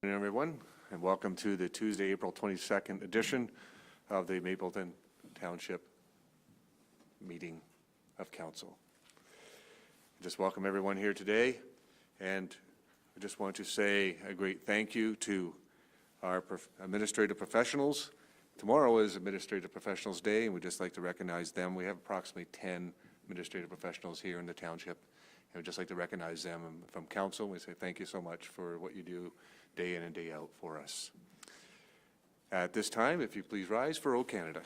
Good morning, everyone, and welcome to the Tuesday, April 22nd edition of the Mapleton Township meeting of council. I just welcome everyone here today, and I just want to say a great thank you to our administrative professionals. Tomorrow is Administrative Professionals Day, and we'd just like to recognize them. We have approximately 10 administrative professionals here in the township, and we'd just like to recognize them from council. We say thank you so much for what you do day in and day out for us. At this time, if you please rise for O Canada.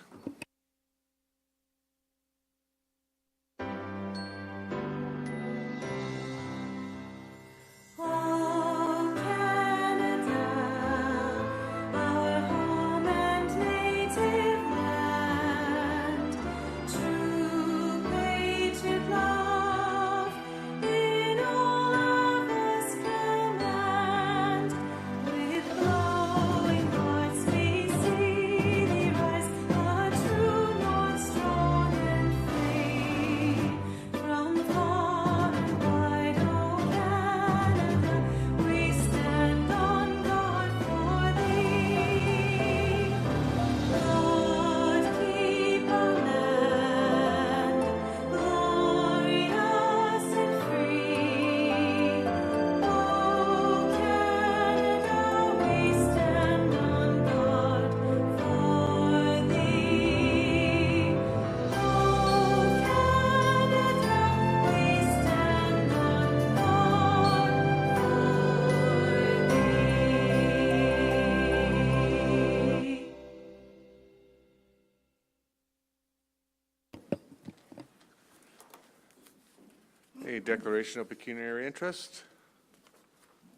A declaration of pecuniary interest.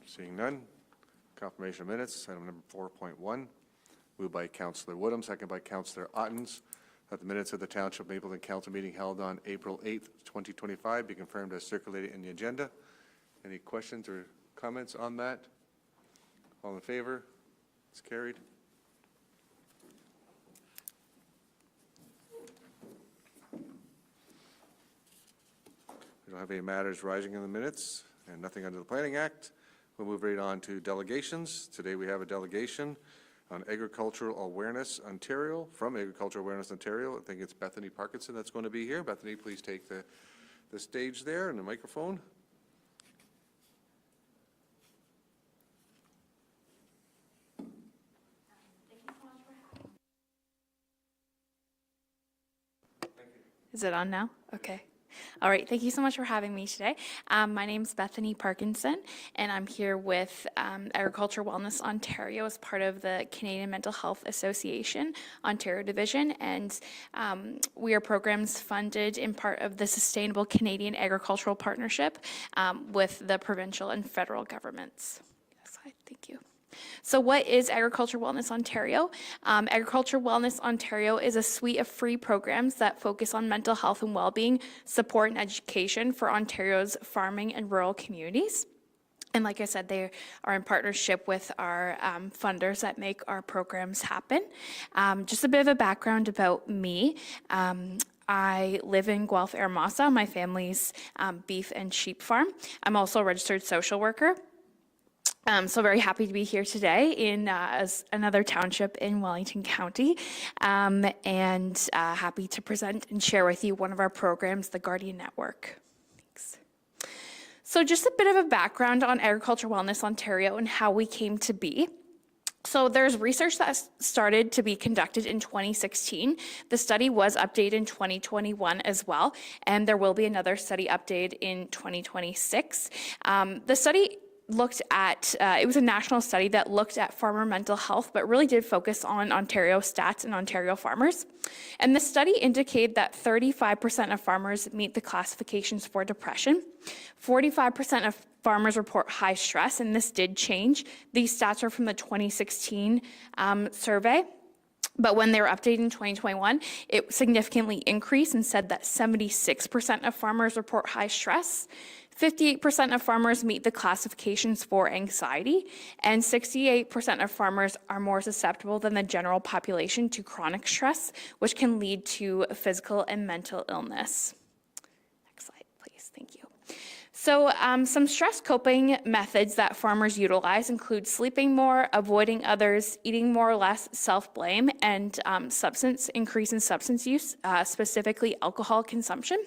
Seeing none. Confirmation of minutes, item number 4.1. Moved by Councillor Woodham, second by Councillor Ottens, that the minutes of the Township Mapleton Council meeting held on April 8th, 2025 be confirmed as circulated in the agenda. Any questions or comments on that? All in favor? It's carried. We don't have any matters rising in the minutes and nothing under the Planning Act. We'll move right on to delegations. Today we have a delegation on Agricultural Awareness Ontario, from Agricultural Awareness Ontario. I think it's Bethany Parkinson that's going to be here. Bethany, please take the stage there and the microphone. Is it on now? Okay. All right, thank you so much for having me today. My name's Bethany Parkinson, and I'm here with Agriculture Wellness Ontario as part of the Canadian Mental Health Association Ontario Division, and we are programs funded in part of the Sustainable Canadian Agricultural Partnership with the provincial and federal governments. Yes, thank you. So what is Agriculture Wellness Ontario? Agriculture Wellness Ontario is a suite of free programs that focus on mental health and well-being, support and education for Ontario's farming and rural communities. And like I said, they are in partnership with our funders that make our programs happen. Just a bit of a background about me. I live in Guelph-Hermosa, my family's beef and sheep farm. I'm also a registered social worker. So very happy to be here today in as another township in Wellington County, and happy to present and share with you one of our programs, the Guardian Network. Thanks. So just a bit of a background on Agriculture Wellness Ontario and how we came to be. So there's research that started to be conducted in 2016. The study was updated in 2021 as well, and there will be another study updated in 2026. The study looked at, it was a national study that looked at farmer mental health, but really did focus on Ontario stats and Ontario farmers. And the study indicated that 35% of farmers meet the classifications for depression. 45% of farmers report high stress, and this did change. These stats are from the 2016 survey. But when they were updated in 2021, it significantly increased and said that 76% of farmers report high stress. 58% of farmers meet the classifications for anxiety, and 68% of farmers are more susceptible than the general population to chronic stress, which can lead to physical and mental illness. Next slide, please. Thank you. So some stress coping methods that farmers utilize include sleeping more, avoiding others, eating more or less, self-blame, and increase in substance use, specifically alcohol consumption.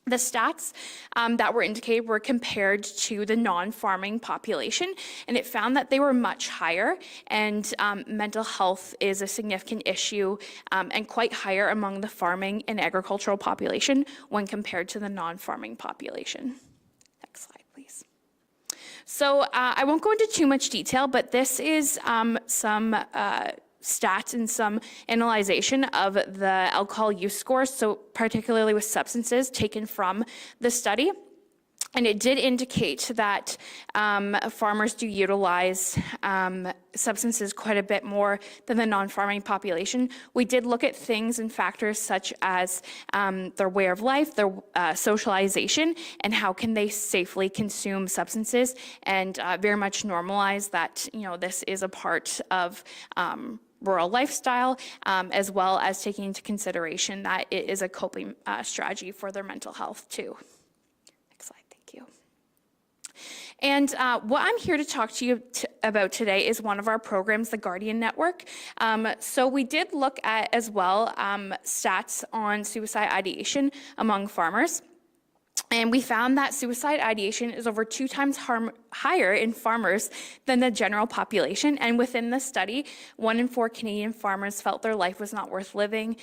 The stats that were indicated were compared to the non-farming population, and it found that they were much higher, and mental health is a significant issue and quite higher among the farming and agricultural population when compared to the non-farming population. Next slide, please. So I won't go into too much detail, but this is some stats and some analyzation of the alcohol use scores, so particularly with substances taken from the study. And it did indicate that farmers do utilize substances quite a bit more than the non-farming population. We did look at things and factors such as their way of life, their socialization, and how can they safely consume substances, and very much normalize that, you know, this is a part of rural lifestyle, as well as taking into consideration that it is a coping strategy for their mental health too. Next slide, thank you. And what I'm here to talk to you about today is one of our programs, the Guardian Network. So we did look at as well stats on suicide ideation among farmers. And we found that suicide ideation is over 2 times higher in farmers than the general population. And within the study, 1 in 4 Canadian farmers felt their life was not worth living,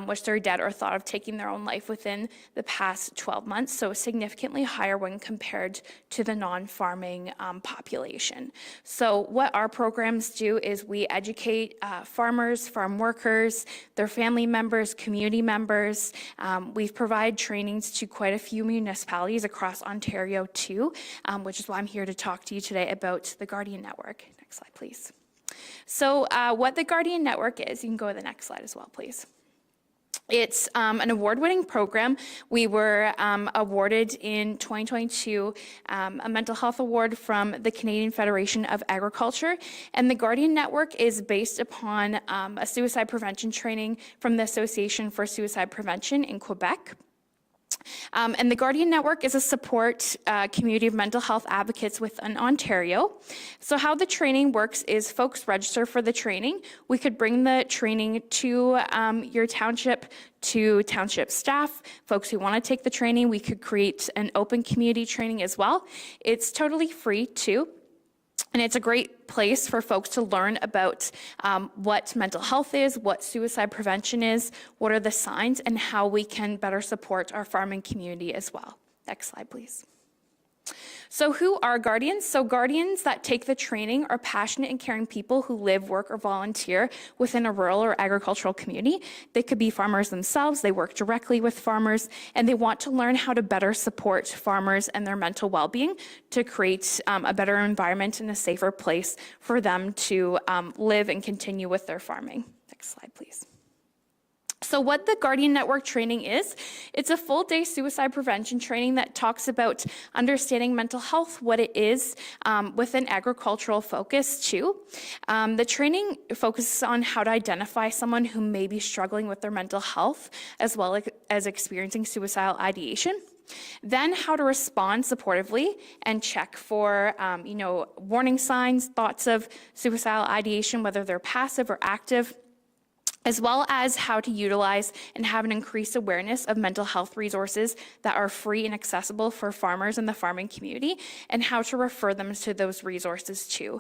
wished they were dead, or thought of taking their own life within the past 12 months. So significantly higher when compared to the non-farming population. So what our programs do is we educate farmers, farm workers, their family members, community members. We've provided trainings to quite a few municipalities across Ontario too, which is why I'm here to talk to you today about the Guardian Network. Next slide, please. So what the Guardian Network is, you can go to the next slide as well, please. It's an award-winning program. We were awarded in 2022 a mental health award from the Canadian Federation of Agriculture, and the Guardian Network is based upon a suicide prevention training from the Association for Suicide Prevention in Quebec. And the Guardian Network is a support community of mental health advocates within Ontario. So how the training works is folks register for the training. We could bring the training to your township, to township staff, folks who want to take the training. We could create an open community training as well. It's totally free too. And it's a great place for folks to learn about what mental health is, what suicide prevention is, what are the signs, and how we can better support our farming community as well. Next slide, please. So who are guardians? So guardians that take the training are passionate and caring people who live, work, or volunteer within a rural or agricultural community. They could be farmers themselves, they work directly with farmers, and they want to learn how to better support farmers and their mental well-being to create a better environment and a safer place for them to live and continue with their farming. Next slide, please. So what the Guardian Network training is, it's a full-day suicide prevention training that talks about understanding mental health, what it is, with an agricultural focus too. The training focuses on how to identify someone who may be struggling with their mental health, as well as experiencing suicidal ideation. Then how to respond supportively and check for, warning signs, thoughts of suicidal ideation, whether they're passive or active, as well as how to utilize and have an increased awareness of mental health resources that are free and accessible for farmers in the farming community, and how to refer them to those resources too.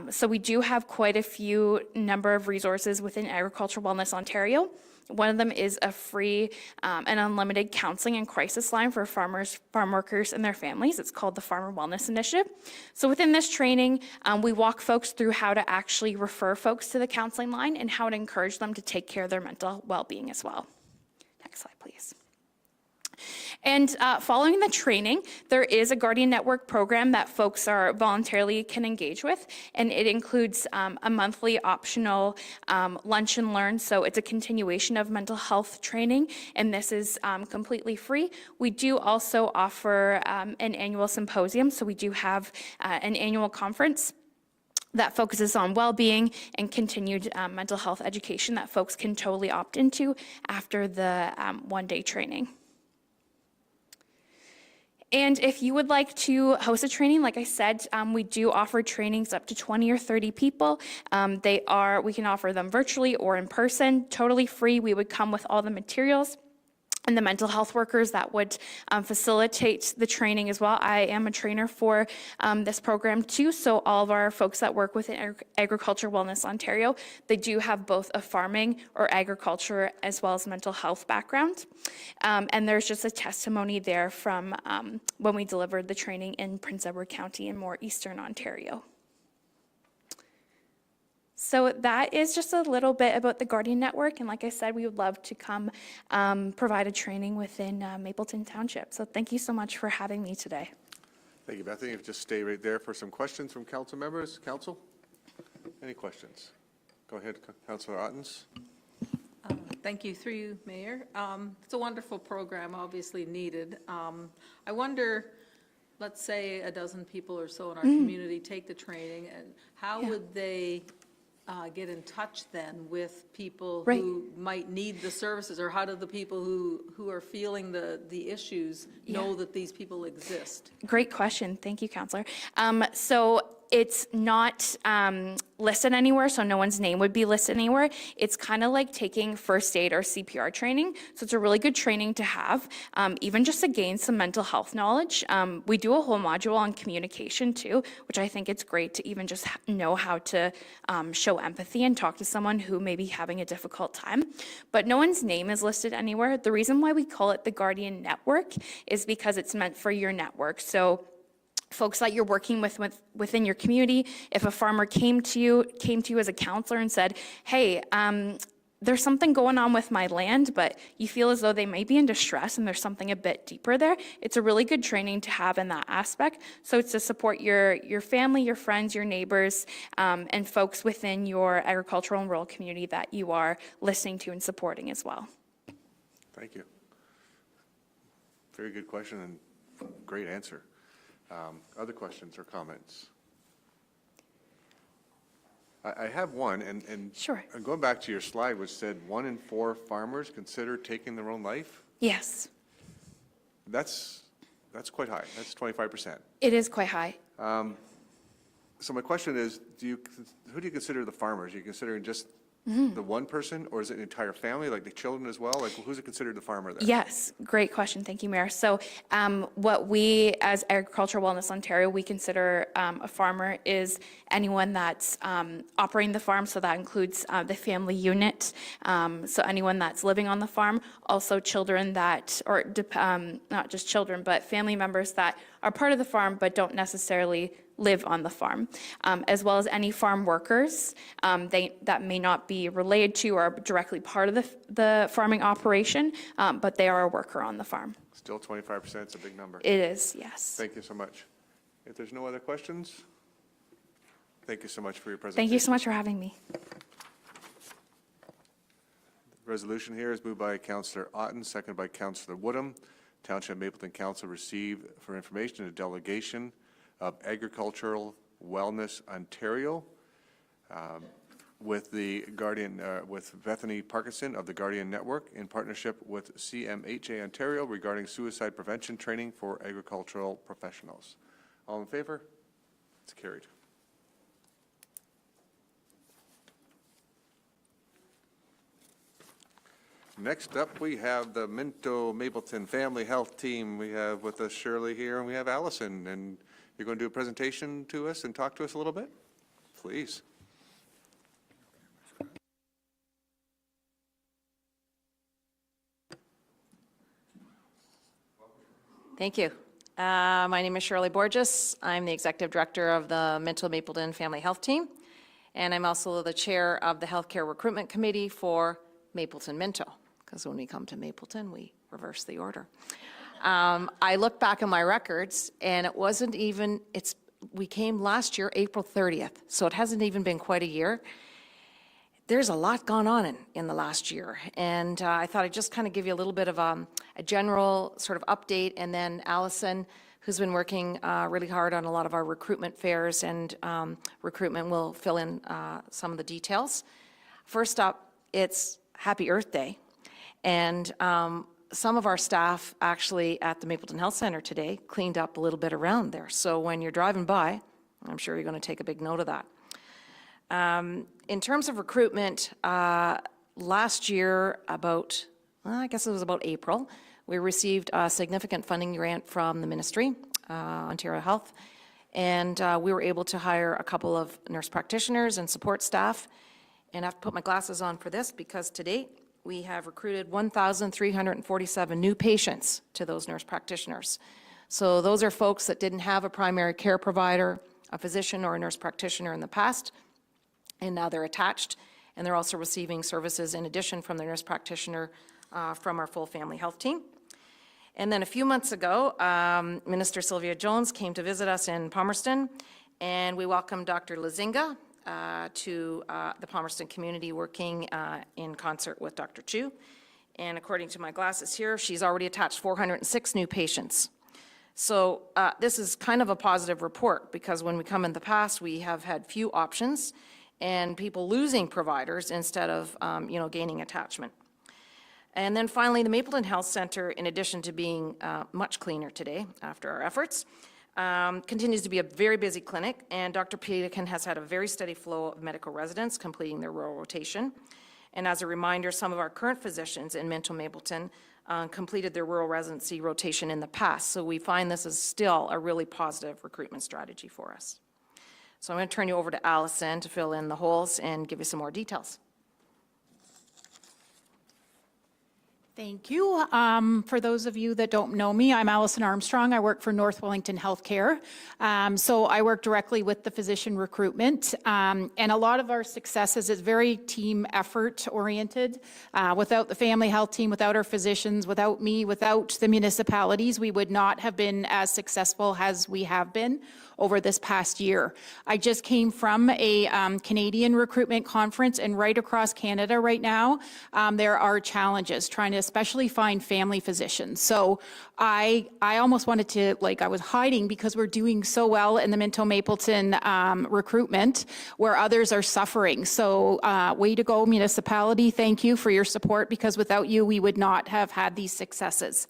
So we do have quite a few number of resources within Agricultural Wellness Ontario. One of them is a free and unlimited counseling and crisis line for farmers, farm workers, and their families. It's called the Farmer Wellness Initiative. So within this training, we walk folks through how to actually refer folks to the counseling line and how to encourage them to take care of their mental well-being as well. Next slide, please. And following the training, there is a Guardian Network program that folks are voluntarily can engage with, and it includes a monthly optional lunch and learn. So it's a continuation of mental health training, and this is completely free. We do also offer an annual symposium, so we do have an annual conference that focuses on well-being and continued mental health education that folks can totally opt into after the one-day training. And if you would like to host a training, like I said, we do offer trainings up to 20 or 30 people. We can offer them virtually or in person, totally free. We would come with all the materials and the mental health workers that would facilitate the training as well. I am a trainer for this program too, so all of our folks that work within Agriculture Wellness Ontario, they do have both a farming or agriculture as well as mental health background. And there's just a testimony there from when we delivered the training in Prince Edward County in more Eastern Ontario. So that is just a little bit about the Guardian Network, and like I said, we would love to come provide a training within Mapleton Township. So thank you so much for having me today. Thank you, Bethany. Just stay right there for some questions from council members. Council, any questions? Go ahead, Councillor Ottens. Thank you, through you, Mayor. It's a wonderful program, obviously needed. I wonder, let's say a dozen people or so in our community take the training, and how would they get in touch then with people who might need the services, or how do the people who are feeling the issues know that these people exist? Great question. Thank you, Councillor. So it's not listed anywhere, so no one's name would be listed anywhere. It's kind of like taking first aid or CPR training. So it's a really good training to have, even just to gain some mental health knowledge. We do a whole module on communication too, which I think it's great to even just know how to show empathy and talk to someone who may be having a difficult time. But no one's name is listed anywhere. The reason why we call it the Guardian Network is because it's meant for your network. So folks that you're working with within your community, if a farmer came to you as a counselor and said, hey, there's something going on with my land, but you feel as though they may be in distress and there's something a bit deeper there, it's a really good training to have in that aspect. So it's to support your family, your friends, your neighbors, and folks within your agricultural and rural community that you are listening to and supporting as well. Thank you. Very good question and great answer. Other questions or comments? I have one, and Sure. Going back to your slide, which said 1 in 4 farmers consider taking their own life. Yes. That's quite high. That's 25%. It is quite high. So my question is, who do you consider the farmers? Are you considering just the one person, or is it an entire family, like the children as well? Like, who's considered the farmer there? Yes, great question. Thank you, Mayor. So what we, as Agriculture Wellness Ontario, we consider a farmer is anyone that's operating the farm. So that includes the family unit. So anyone that's living on the farm, also children that, or not just children, but family members that are part of the farm but don't necessarily live on the farm, as well as any farm workers that may not be related to or directly part of the farming operation, but they are a worker on the farm. Still 25% is a big number. It is, yes. Thank you so much. If there's no other questions, thank you so much for your presentation. Thank you so much for having me. The resolution here is moved by Councillor Otten, seconded by Councillor Woodham. Township Mapleton Council received for information a delegation of Agricultural Wellness Ontario with the Guardian, with Bethany Parkinson of the Guardian Network in partnership with CMHA Ontario regarding suicide prevention training for agricultural professionals. All in favor? It's carried. Next up, we have the Minto Mapleton Family Health Team. We have with us Shirley here, and we have Allison, and you're going to do a presentation to us and talk to us a little bit? Please. Thank you. My name is Shirley Borges. I'm the Executive Director of the Minto Mapleton Family Health Team, and I'm also the Chair of the Healthcare Recruitment Committee for Mapleton Minto, because when we come to Mapleton, we reverse the order. I look back at my records, and it wasn't even, we came last year, April 30th, so it hasn't even been quite a year. There's a lot gone on in the last year, and I thought I'd just kind of give you a little bit of a general sort of update, and then Allison, who's been working really hard on a lot of our recruitment fairs and recruitment, will fill in some of the details. First up, it's Happy Earth Day, and some of our staff actually at the Mapleton Health Center today cleaned up a little bit around there. So when you're driving by, I'm sure you're going to take a big note of that. In terms of recruitment, last year about, I guess it was about April, we received a significant funding grant from the ministry, Ontario Health, and we were able to hire a couple of nurse practitioners and support staff. And I have to put my glasses on for this because to date, we have recruited 1,347 new patients to those nurse practitioners. So those are folks that didn't have a primary care provider, a physician or a nurse practitioner in the past, and now they're attached, and they're also receiving services in addition from their nurse practitioner from our full family health team. And then a few months ago, Minister Sylvia Jones came to visit us in Palmerston, and we welcomed Dr. Lazinga to the Palmerston community, working in concert with Dr. Chu. And according to my glasses here, she's already attached 406 new patients. So this is kind of a positive report, because when we come in the past, we have had few options and people losing providers instead of gaining attachment. And then finally, the Mapleton Health Center, in addition to being much cleaner today after our efforts, continues to be a very busy clinic, and Dr. Peterkin has had a very steady flow of medical residents completing their rural rotation. And as a reminder, some of our current physicians in Minto Mapleton completed their rural residency rotation in the past, so we find this is still a really positive recruitment strategy for us. So I'm going to turn you over to Allison to fill in the holes and give you some more details. Thank you. For those of you that don't know me, I'm Allison Armstrong. I work for North Wellington Healthcare. So I work directly with the physician recruitment. And a lot of our successes is very team effort oriented. Without the family health team, without our physicians, without me, without the municipalities, we would not have been as successful as we have been over this past year. I just came from a Canadian recruitment conference, and right across Canada right now, there are challenges trying to especially find family physicians. So I almost wanted to, I was hiding because we're doing so well in the Minto Mapleton recruitment where others are suffering. So way to go, municipality. Thank you for your support, because without you, we would not have had these successes.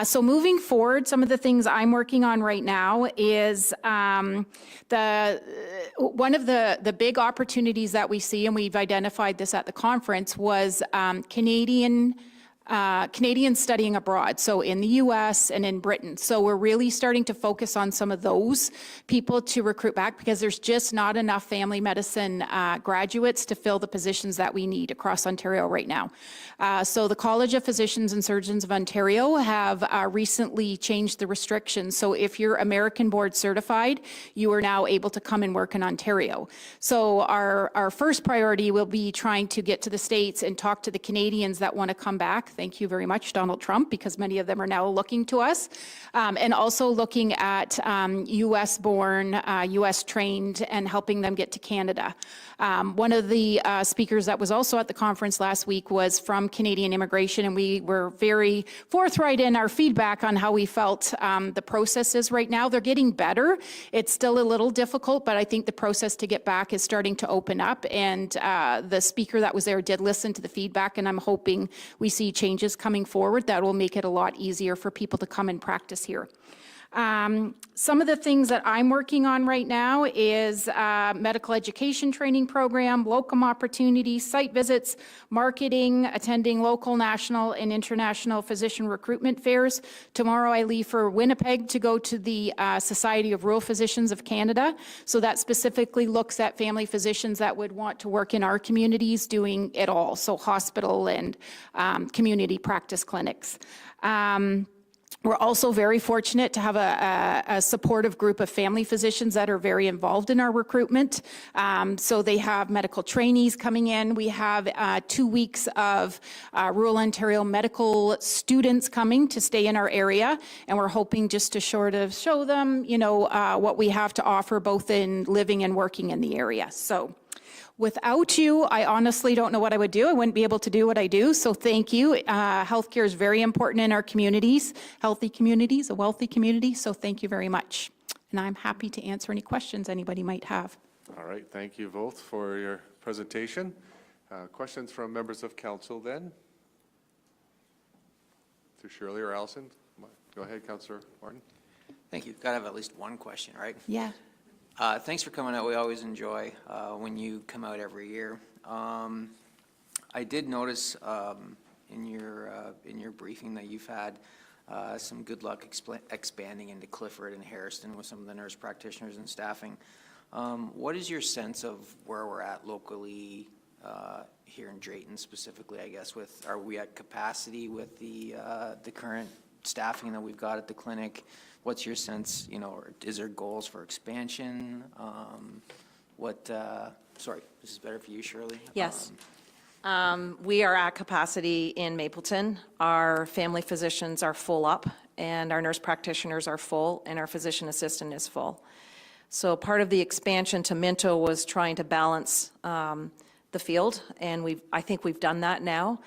So moving forward, some of the things I'm working on right now is one of the big opportunities that we see, and we've identified this at the conference, was Canadians studying abroad, so in the US and in Britain. So we're really starting to focus on some of those people to recruit back, because there's just not enough family medicine graduates to fill the positions that we need across Ontario right now. So the College of Physicians and Surgeons of Ontario have recently changed the restrictions. So if you're American board certified, you are now able to come and work in Ontario. So our first priority will be trying to get to the States and talk to the Canadians that want to come back. Thank you very much, Donald Trump, because many of them are now looking to us. And also looking at US-born, US-trained, and helping them get to Canada. One of the speakers that was also at the conference last week was from Canadian Immigration, and we were very forthright in our feedback on how we felt the process is right now. They're getting better. It's still a little difficult, but I think the process to get back is starting to open up, and the speaker that was there did listen to the feedback, and I'm hoping we see changes coming forward that will make it a lot easier for people to come and practice here. Some of the things that I'm working on right now is medical education training program, locum opportunities, site visits, marketing, attending local, national, and international physician recruitment fairs. Tomorrow I leave for Winnipeg to go to the Society of Rural Physicians of Canada. So that specifically looks at family physicians that would want to work in our communities doing it all. So hospital and community practice clinics. We're also very fortunate to have a supportive group of family physicians that are very involved in our recruitment. So they have medical trainees coming in. We have 2 weeks of rural Ontario medical students coming to stay in our area, and we're hoping just to sort of show them, what we have to offer both in living and working in the area. So without you, I honestly don't know what I would do. I wouldn't be able to do what I do. So thank you. Healthcare is very important in our communities, healthy communities, a wealthy community. So thank you very much. And I'm happy to answer any questions anybody might have. All right, thank you both for your presentation. Questions from members of council then? through Shirley or Allison. Go ahead, Councillor Martin. Thank you. Got to have at least one question, right? Yeah. Thanks for coming out. We always enjoy when you come out every year. I did notice in your briefing that you've had some good luck expanding into Clifford and Harrison with some of the nurse practitioners and staffing. What is your sense of where we're at locally here in Drayton specifically, I guess, are we at capacity with the current staffing that we've got at the clinic? What's your sense, is there goals for expansion? Sorry, this is better for you, Shirley. Yes. We are at capacity in Mapleton. Our family physicians are full up, and our nurse practitioners are full, and our physician assistant is full. So part of the expansion to Minto was trying to balance the field, and I think we've done that now.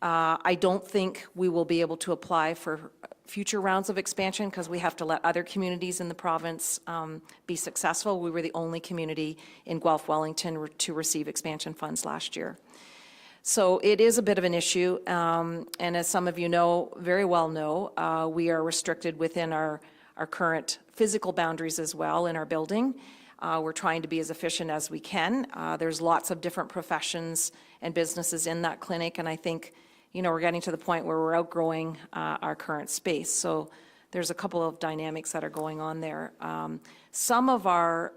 I don't think we will be able to apply for future rounds of expansion because we have to let other communities in the province be successful. We were the only community in Guelph Wellington to receive expansion funds last year. So it is a bit of an issue, and as some of you know, very well know, we are restricted within our current physical boundaries as well in our building. We're trying to be as efficient as we can. There's lots of different professions and businesses in that clinic, and I think, we're getting to the point where we're outgrowing our current space. So there's a couple of dynamics that are going on there. Some of our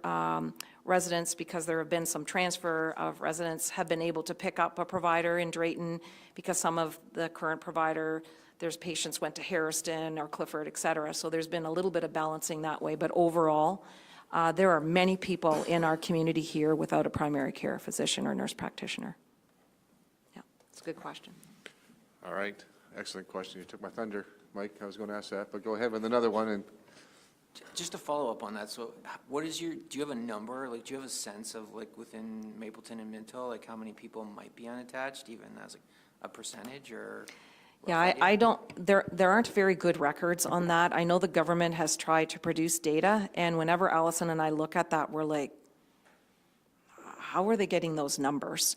residents, because there have been some transfer of residents, have been able to pick up a provider in Drayton because some of the current provider, there's patients went to Harrison or Clifford, et cetera. So there's been a little bit of balancing that way. But overall, there are many people in our community here without a primary care physician or nurse practitioner. Yeah, it's a good question. All right, excellent question. You took my thunder, Mike. I was going to ask that, but go ahead with another one. And Just to follow up on that, so do you have a number, do you have a sense of within Mapleton and Minto, how many people might be unattached, even as a percentage or? Yeah, I don't, there aren't very good records on that. I know the government has tried to produce data, and whenever Allison and I look at that, we're like, how are they getting those numbers?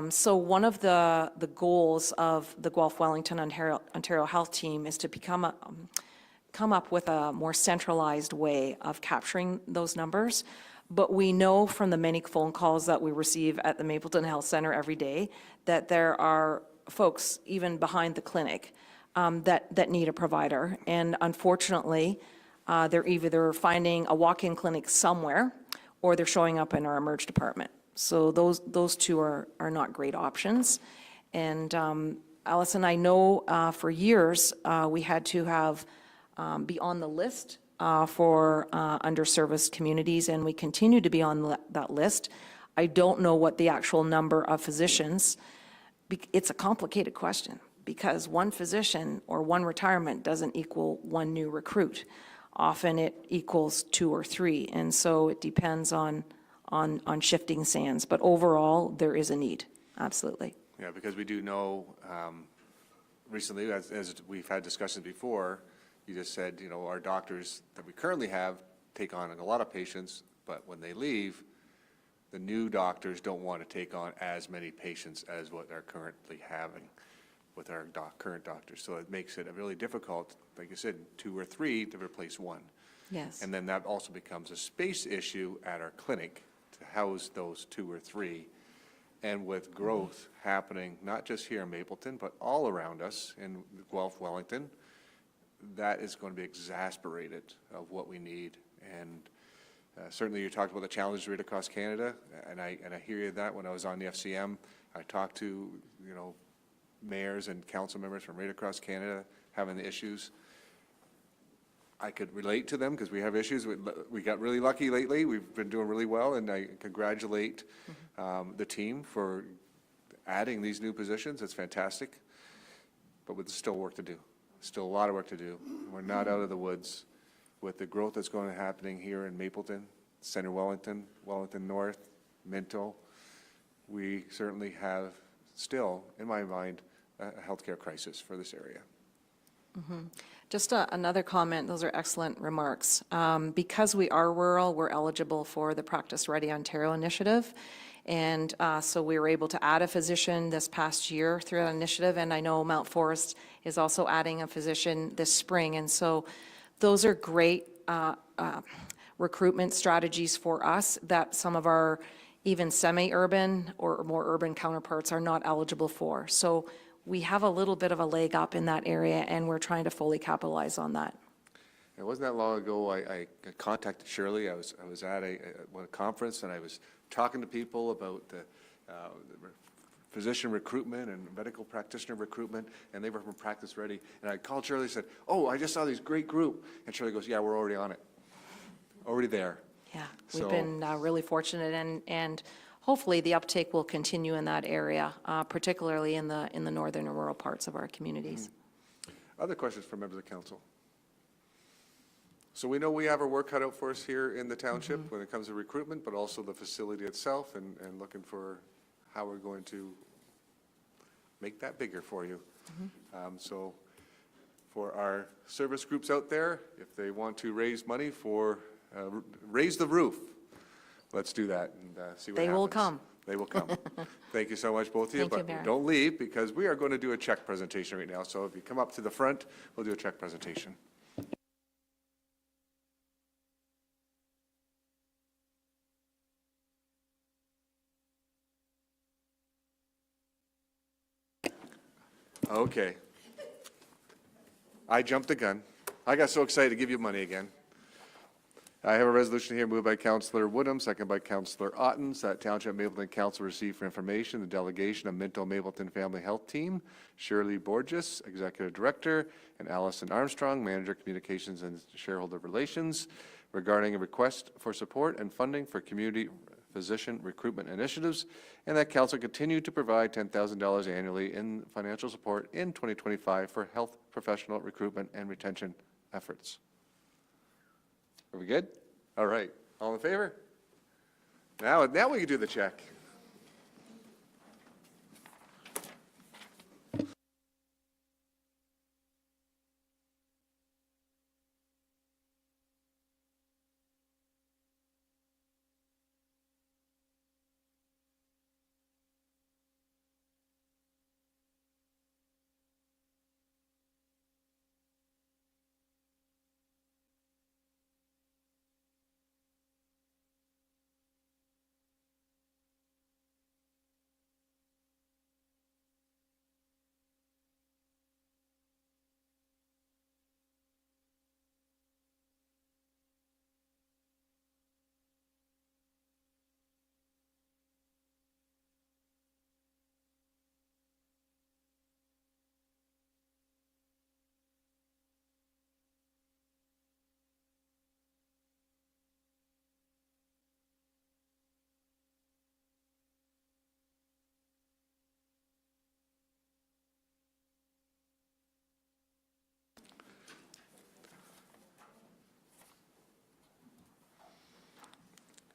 So one of the goals of the Guelph Wellington Ontario Health Team is to come up with a more centralized way of capturing those numbers. But we know from the many phone calls that we receive at the Mapleton Health Center every day that there are folks even behind the clinic that need a provider. And unfortunately, they're either finding a walk-in clinic somewhere or they're showing up in our emerge department. So those two are not great options. And Allison, I know for years we had to have be on the list for underserviced communities, and we continue to be on that list. I don't know what the actual number of physicians. It's a complicated question because one physician or one retirement doesn't equal one new recruit. Often it equals 2 or 3, and so it depends on shifting sands. But overall, there is a need, absolutely. yeah, because we do know recently, as we've had discussions before, you just said, our doctors that we currently have take on a lot of patients, but when they leave, the new doctors don't want to take on as many patients as what they're currently having with our current doctors. So it makes it really difficult, like you said, 2 or 3 to replace 1. Yes. And then that also becomes a space issue at our clinic to house those 2 or 3. And with growth happening, not just here in Mapleton, but all around us in Guelph, Wellington, that is going to be exasperated of what we need. And certainly you talked about the challenges right across Canada, and I hear you that when I was on the FCM. I talked to, mayors and council members from right across Canada having the issues. I could relate to them because we have issues. We got really lucky lately. We've been doing really well, and I congratulate the team for adding these new positions. It's fantastic, but there's still work to do. Still a lot of work to do. We're not out of the woods with the growth that's going to happening here in Mapleton, Center Wellington, Wellington North, Minto. We certainly have still, in my mind, a healthcare crisis for this area. Just another comment, those are excellent remarks. Because we are rural, we're eligible for the Practice Ready Ontario initiative. And so we were able to add a physician this past year through that initiative, and I know Mount Forest is also adding a physician this spring. And so those are great recruitment strategies for us that some of our even semi-urban or more urban counterparts are not eligible for. So we have a little bit of a leg up in that area, and we're trying to fully capitalize on that. It wasn't that long ago, I contacted Shirley. I was at a conference, and I was talking to people about the physician recruitment and medical practitioner recruitment, and they were from Practice Ready. And I called Shirley and said, "Oh, I just saw this great group." And Shirley goes, "Yeah, we're already on it, already there." Yeah, we've So- been really fortunate, and hopefully the uptake will continue in that area, particularly in the northern and rural parts of our communities. Other questions from members of council? So we know we have our work cut out for us here in the township when it comes to recruitment, but also the facility itself, and looking for how we're going to make that bigger for you. So for our service groups out there, if they want to raise money for, raise the roof, let's do that and see what happens. They will come. They will come. Thank you so much, both of you. Thank you, But Mayor. don't leave, because we are going to do a check presentation right now. So if you come up to the front, we'll do a check presentation. Okay. I jumped the gun. I got so excited to give you money again. I have a resolution here moved by Councillor Woodham, second by Councillor Ottens, that Township Mapleton Council receive for information the delegation of Minto Mapleton Family Health Team, Shirley Borges, Executive Director, and Allison Armstrong, Manager Communications and Shareholder Relations, regarding a request for support and funding for community physician recruitment initiatives, and that council continue to provide $10,000 annually in financial support in 2025 for health professional recruitment and retention efforts. Are we good? All right. All in favor? Now we can do the check.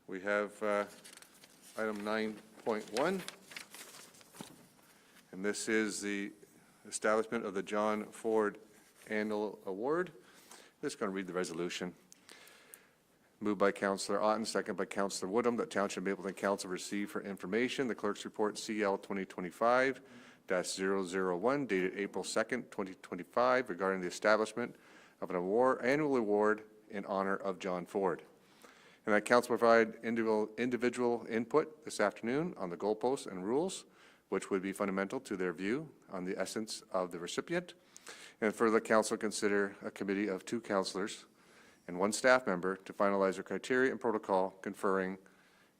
We have item 9.1, and this is the establishment of the John Ford Annual Award. I'm just going to read the resolution. Moved by Councillor Otten, second by Councillor Woodham, that Township Mapleton Council receive for information the Clerk's Report CL 2025-001 dated April 2nd, 2025, regarding the establishment of an annual award in honor of John Ford. And that council provide individual input this afternoon on the goalposts and rules, which would be fundamental to their view on the essence of the recipient. And further, council consider a committee of 2 councillors and 1 staff member to finalize the criteria and protocol conferring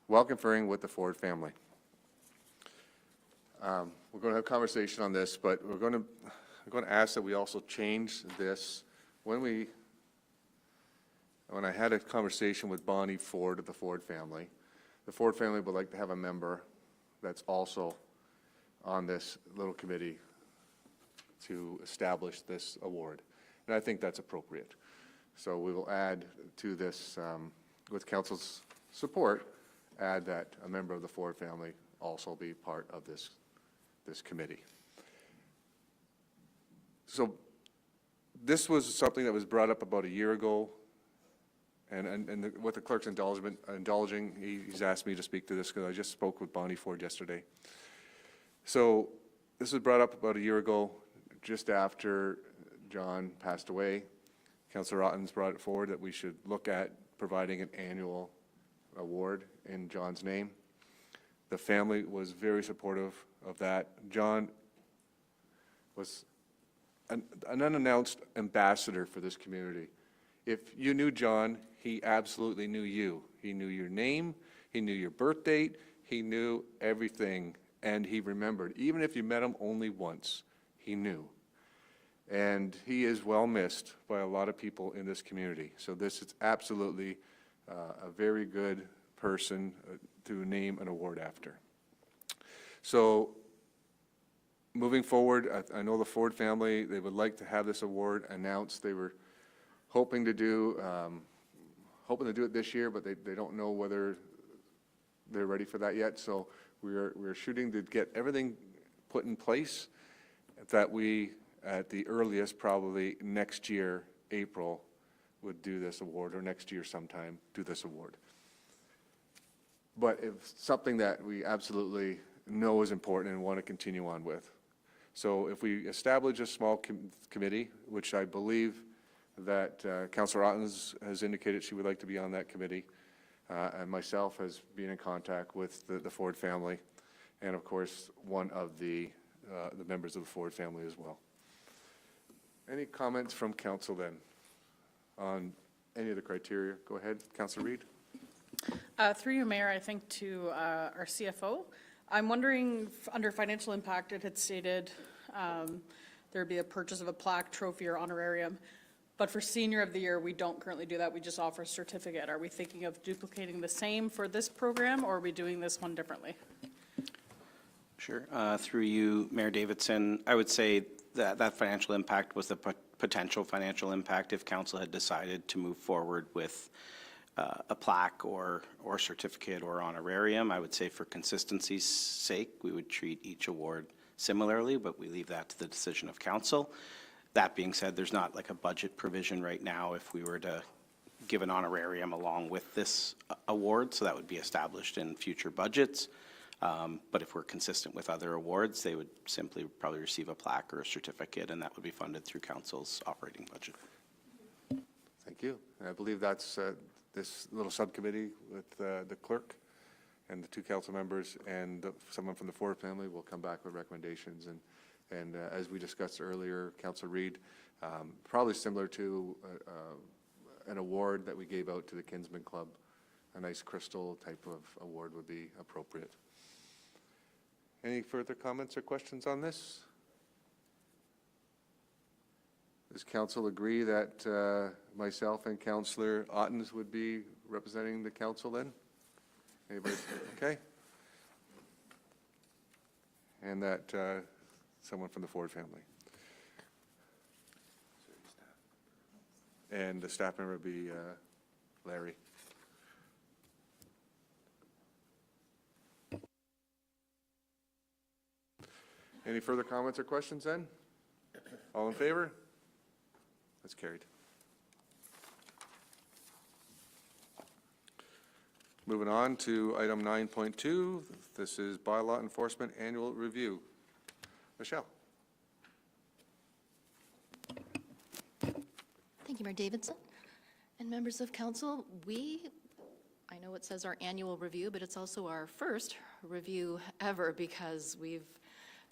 with the Ford family. We're going to have a conversation on this, but I'm going to ask that we also change this. When I had a conversation with Bonnie Ford of the Ford family would like to have a member that's also on this little committee to establish this award. And I think that's appropriate. So we will add to this, with council's support, add that a member of the Ford family also be part of this committee. So this was something that was brought up about a year ago, And with the clerk's indulging, he's asked me to speak to this because I just spoke with Bonnie Ford yesterday. So this was brought up about a year ago, just after John passed away. Councillor Ottens brought it forward that we should look at providing an annual award in John's name. The family was very supportive of that. John was an unannounced ambassador for this community. If you knew John, he absolutely knew you. He knew your name, he knew your birth date, he knew everything, and he remembered. Even if you met him only once, he knew. And he is well missed by a lot of people in this community. So this is absolutely a very good person to name an award after. So moving forward, I know the Ford family, they would like to have this award announced. They were hoping to do it this year, but they don't know whether they're ready for that yet. So we're shooting to get everything put in place that we, at the earliest, probably next year, April, would do this award, or next year sometime, do this award. But it's something that we absolutely know is important and want to continue on with. So if we establish a small committee, which I believe that Councillor Ottens has indicated she would like to be on that committee, and myself has been in contact with the Ford family, and of course, one of the members of the Ford family as well. Any comments from council then on any of the criteria? Go ahead, Councillor Reid. Through you, Mayor, I think to our CFO, I'm wondering, under financial impact, it had stated there'd be a purchase of a plaque, trophy, or honorarium. But for Senior of the Year, we don't currently do that. We just offer a certificate. Are we thinking of duplicating the same for this program, or are we doing this one differently? Sure. Through you, Mayor Davidson, I would say that that financial impact was the potential financial impact if council had decided to move forward with a plaque or certificate or honorarium. I would say for consistency's sake, we would treat each award similarly, but we leave that to the decision of council. That being said, there's not like a budget provision right now if we were to give an honorarium along with this award, so that would be established in future budgets. But if we're consistent with other awards, they would simply probably receive a plaque or a certificate, and that would be funded through council's operating budget. Thank you. And I believe that's this little subcommittee with the clerk and the two council members and someone from the Ford family will come back with recommendations. And as we discussed earlier, Councillor Reid, probably similar to an award that we gave out to the Kinsman Club, a nice crystal type of award would be appropriate. Any further comments or questions on this? Does council agree that myself and Councillor Ottens would be representing the council then? Anybody? Okay. And that someone from the Ford family. And the staff member would be Larry. Any further comments or questions then? All in favor? That's carried. Moving on to item 9.2. This is bylaw enforcement annual review. Michelle. Thank you, Mayor Davidson. And members of council, I know it says our annual review, but it's also our first review ever because we've,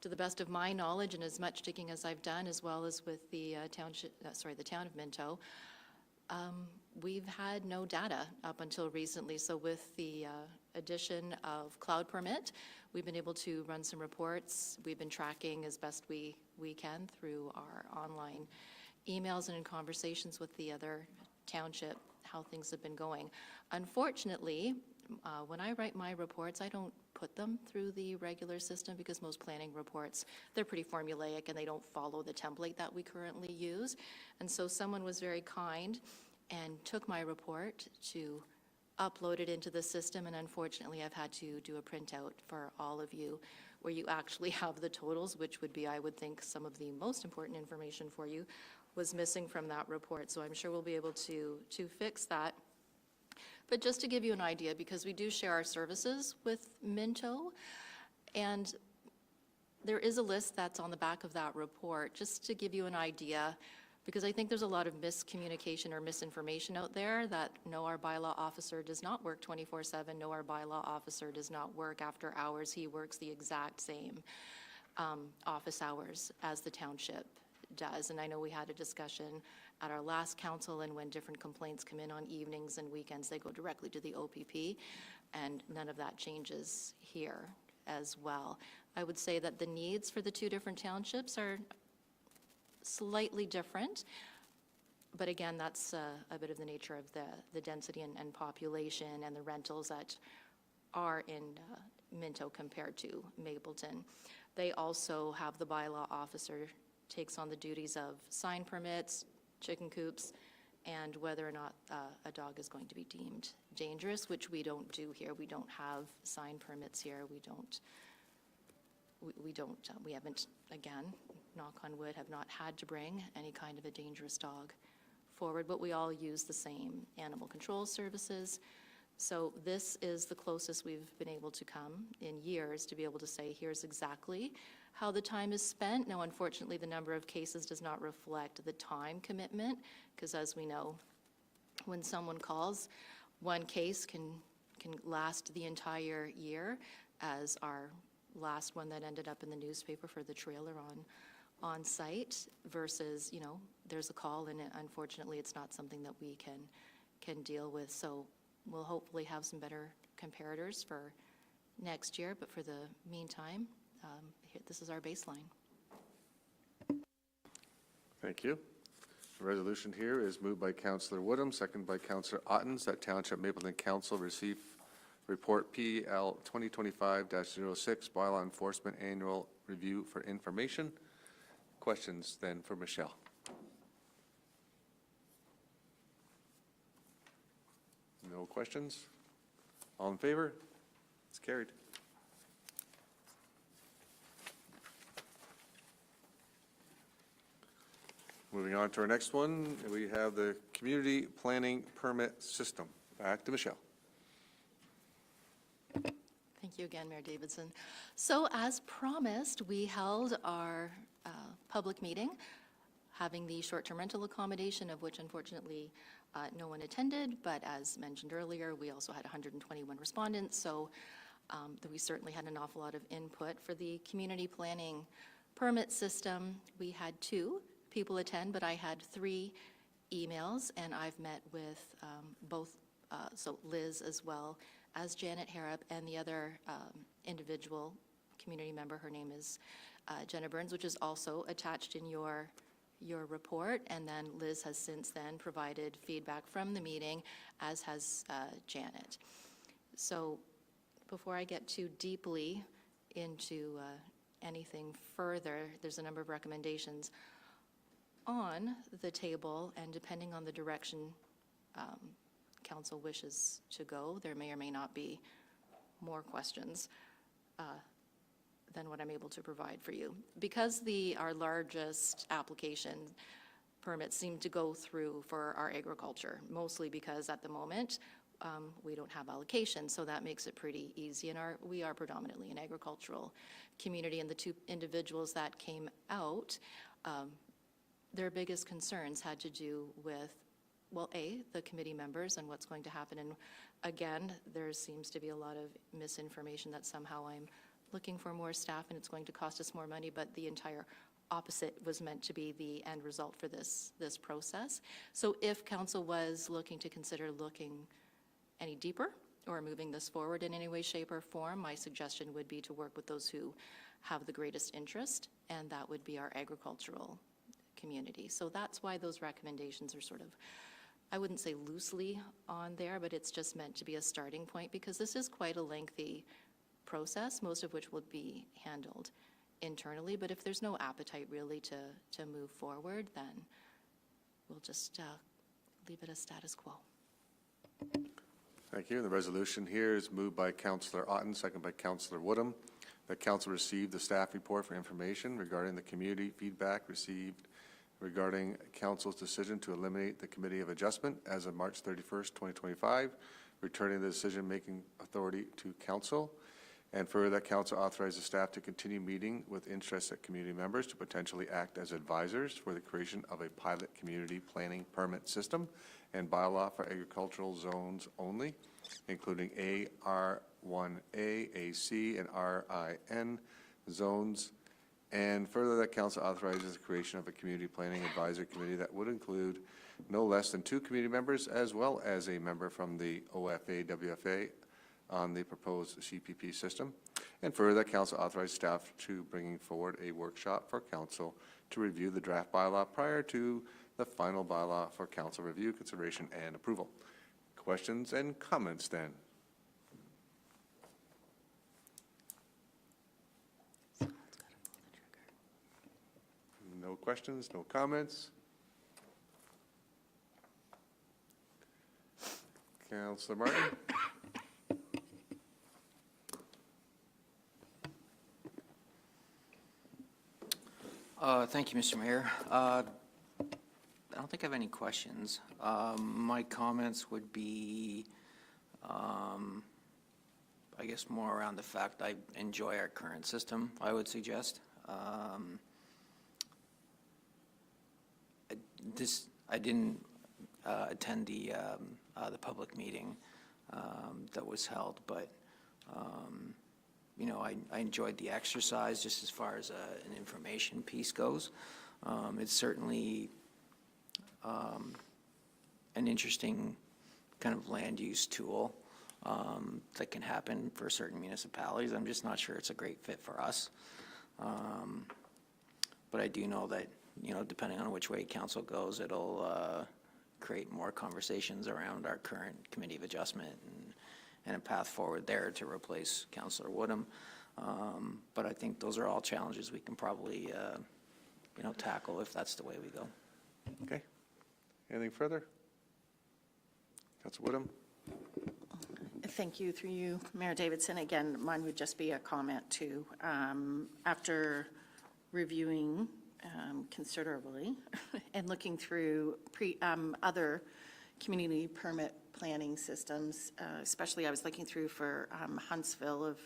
to the best of my knowledge and as much digging as I've done, as well as with the the town of Minto, we've had no data up until recently. So with the addition of Cloud Permit, we've been able to run some reports. We've been tracking as best we can through our online emails and in conversations with the other township how things have been going. Unfortunately, when I write my reports, I don't put them through the regular system because most planning reports, they're pretty formulaic and they don't follow the template that we currently use. And so someone was very kind and took my report to upload it into the system, and unfortunately I've had to do a printout for all of you where you actually have the totals, which would be, I would think, some of the most important information for you was missing from that report. So I'm sure we'll be able to fix that But just to give you an idea, because we do share our services with Minto, and there is a list that's on the back of that report, just to give you an idea, because I think there's a lot of miscommunication or misinformation out there that no, our bylaw officer does not work 24/7, no, our bylaw officer does not work after hours. He works the exact same office hours as the township does. And I know we had a discussion at our last council, and when different complaints come in on evenings and weekends, they go directly to the OPP, and none of that changes here as well. I would say that the needs for the two different townships are slightly different, but again, that's a bit of the nature of the density and population and the rentals that are in Minto compared to Mapleton. They also have the bylaw officer takes on the duties of sign permits, chicken coops, and whether or not a dog is going to be deemed dangerous, which we don't do here. We don't have sign permits here. We haven't, again, knock on wood, have not had to bring any kind of a dangerous dog forward, but we all use the same animal control services. So this is the closest we've been able to come in years to be able to say, here's exactly how the time is spent. Now, unfortunately, the number of cases does not reflect the time commitment, because as we know, when someone calls, one case can last the entire year, as our last one that ended up in the newspaper for the trailer on site, versus, you know, there's a call and unfortunately it's not something that we can deal with. So we'll hopefully have some better comparators for next year, but for the meantime, this is our baseline. Thank you. The resolution here is moved by Councillor Woodham, seconded by Councillor Ottens, that Township Mapleton Council receive report PL 2025-06, bylaw enforcement annual review for information. Questions then for Michelle. No questions? All in favor? It's carried. Moving on to our next one, we have the Community Planning Permit System. Back to Michelle. Thank you again, Mayor Davidson. So as promised, we held our public meeting, having the short-term rental accommodation, of which unfortunately no one attended, but as mentioned earlier, we also had 121 respondents, so we certainly had an awful lot of input. For the community planning permit system, we had 2 people attend, but I had 3 emails, and I've met with both, so Liz as well as Janet Harrop, and the other individual community member, her name is Jenna Burns, which is also attached in your report. And then Liz has since then provided feedback from the meeting, as has Janet. So before I get too deeply into anything further, there's a number of recommendations on the table, and depending on the direction council wishes to go, there may or may not be more questions than what I'm able to provide for you. Because our largest application permits seem to go through for our agriculture, mostly because at the moment we don't have allocation, so that makes it pretty easy. And we are predominantly an agricultural community, and the 2 individuals that came out, their biggest concerns had to do with, well, the committee members and what's going to happen. And again, there seems to be a lot of misinformation that somehow I'm looking for more staff and it's going to cost us more money, but the entire opposite was meant to be the end result for this process. So if council was looking to consider looking any deeper or moving this forward in any way, shape, or form, my suggestion would be to work with those who have the greatest interest, and that would be our agricultural community. So that's why those recommendations are sort of, I wouldn't say loosely on there, but it's just meant to be a starting point, because this is quite a lengthy process, most of which will be handled internally. But if there's no appetite really to move forward, then we'll just leave it as status quo. Thank you. The resolution here is moved by Councillor Otten, second by Councillor Woodham, that council received the staff report for information regarding the community feedback received regarding council's decision to eliminate the Committee of Adjustment as of March 31st, 2025, returning the decision-making authority to council. And further, that council authorizes staff to continue meeting with interested community members to potentially act as advisors for the creation of a pilot community planning permit system and bylaw for agricultural zones only, including AR1A, AC, and RIN zones. And further, that council authorizes the creation of a community planning advisory committee that would include no less than 2 community members, as well as a member from the OFA, WFA, on the proposed CPP system. And further, that council authorized staff to bringing forward a workshop for council to review the draft bylaw prior to the final bylaw for council review, consideration, and approval. Questions and comments then? No questions, no comments? Councillor Martin? Thank you, Mr. Mayor. I don't think I have any questions. My comments would be, I guess, more around the fact I enjoy our current system, I would suggest. I didn't attend the public meeting that was held, but you know, I enjoyed the exercise just as far as an information piece goes. It's certainly an interesting kind of land use tool that can happen for certain municipalities. I'm just not sure it's a great fit for us. But I do know that, you know, depending on which way council goes, it'll create more conversations around our current committee of adjustment and a path forward there to replace Councillor Woodham. But I think those are all challenges we can probably, you know, tackle if that's the way we go. Okay. Anything further? Councillor Woodham? Thank you. Through you, Mayor Davidson. Again, mine would just be a comment too. After reviewing considerably and looking through other community permit planning systems, especially I was looking through for Huntsville of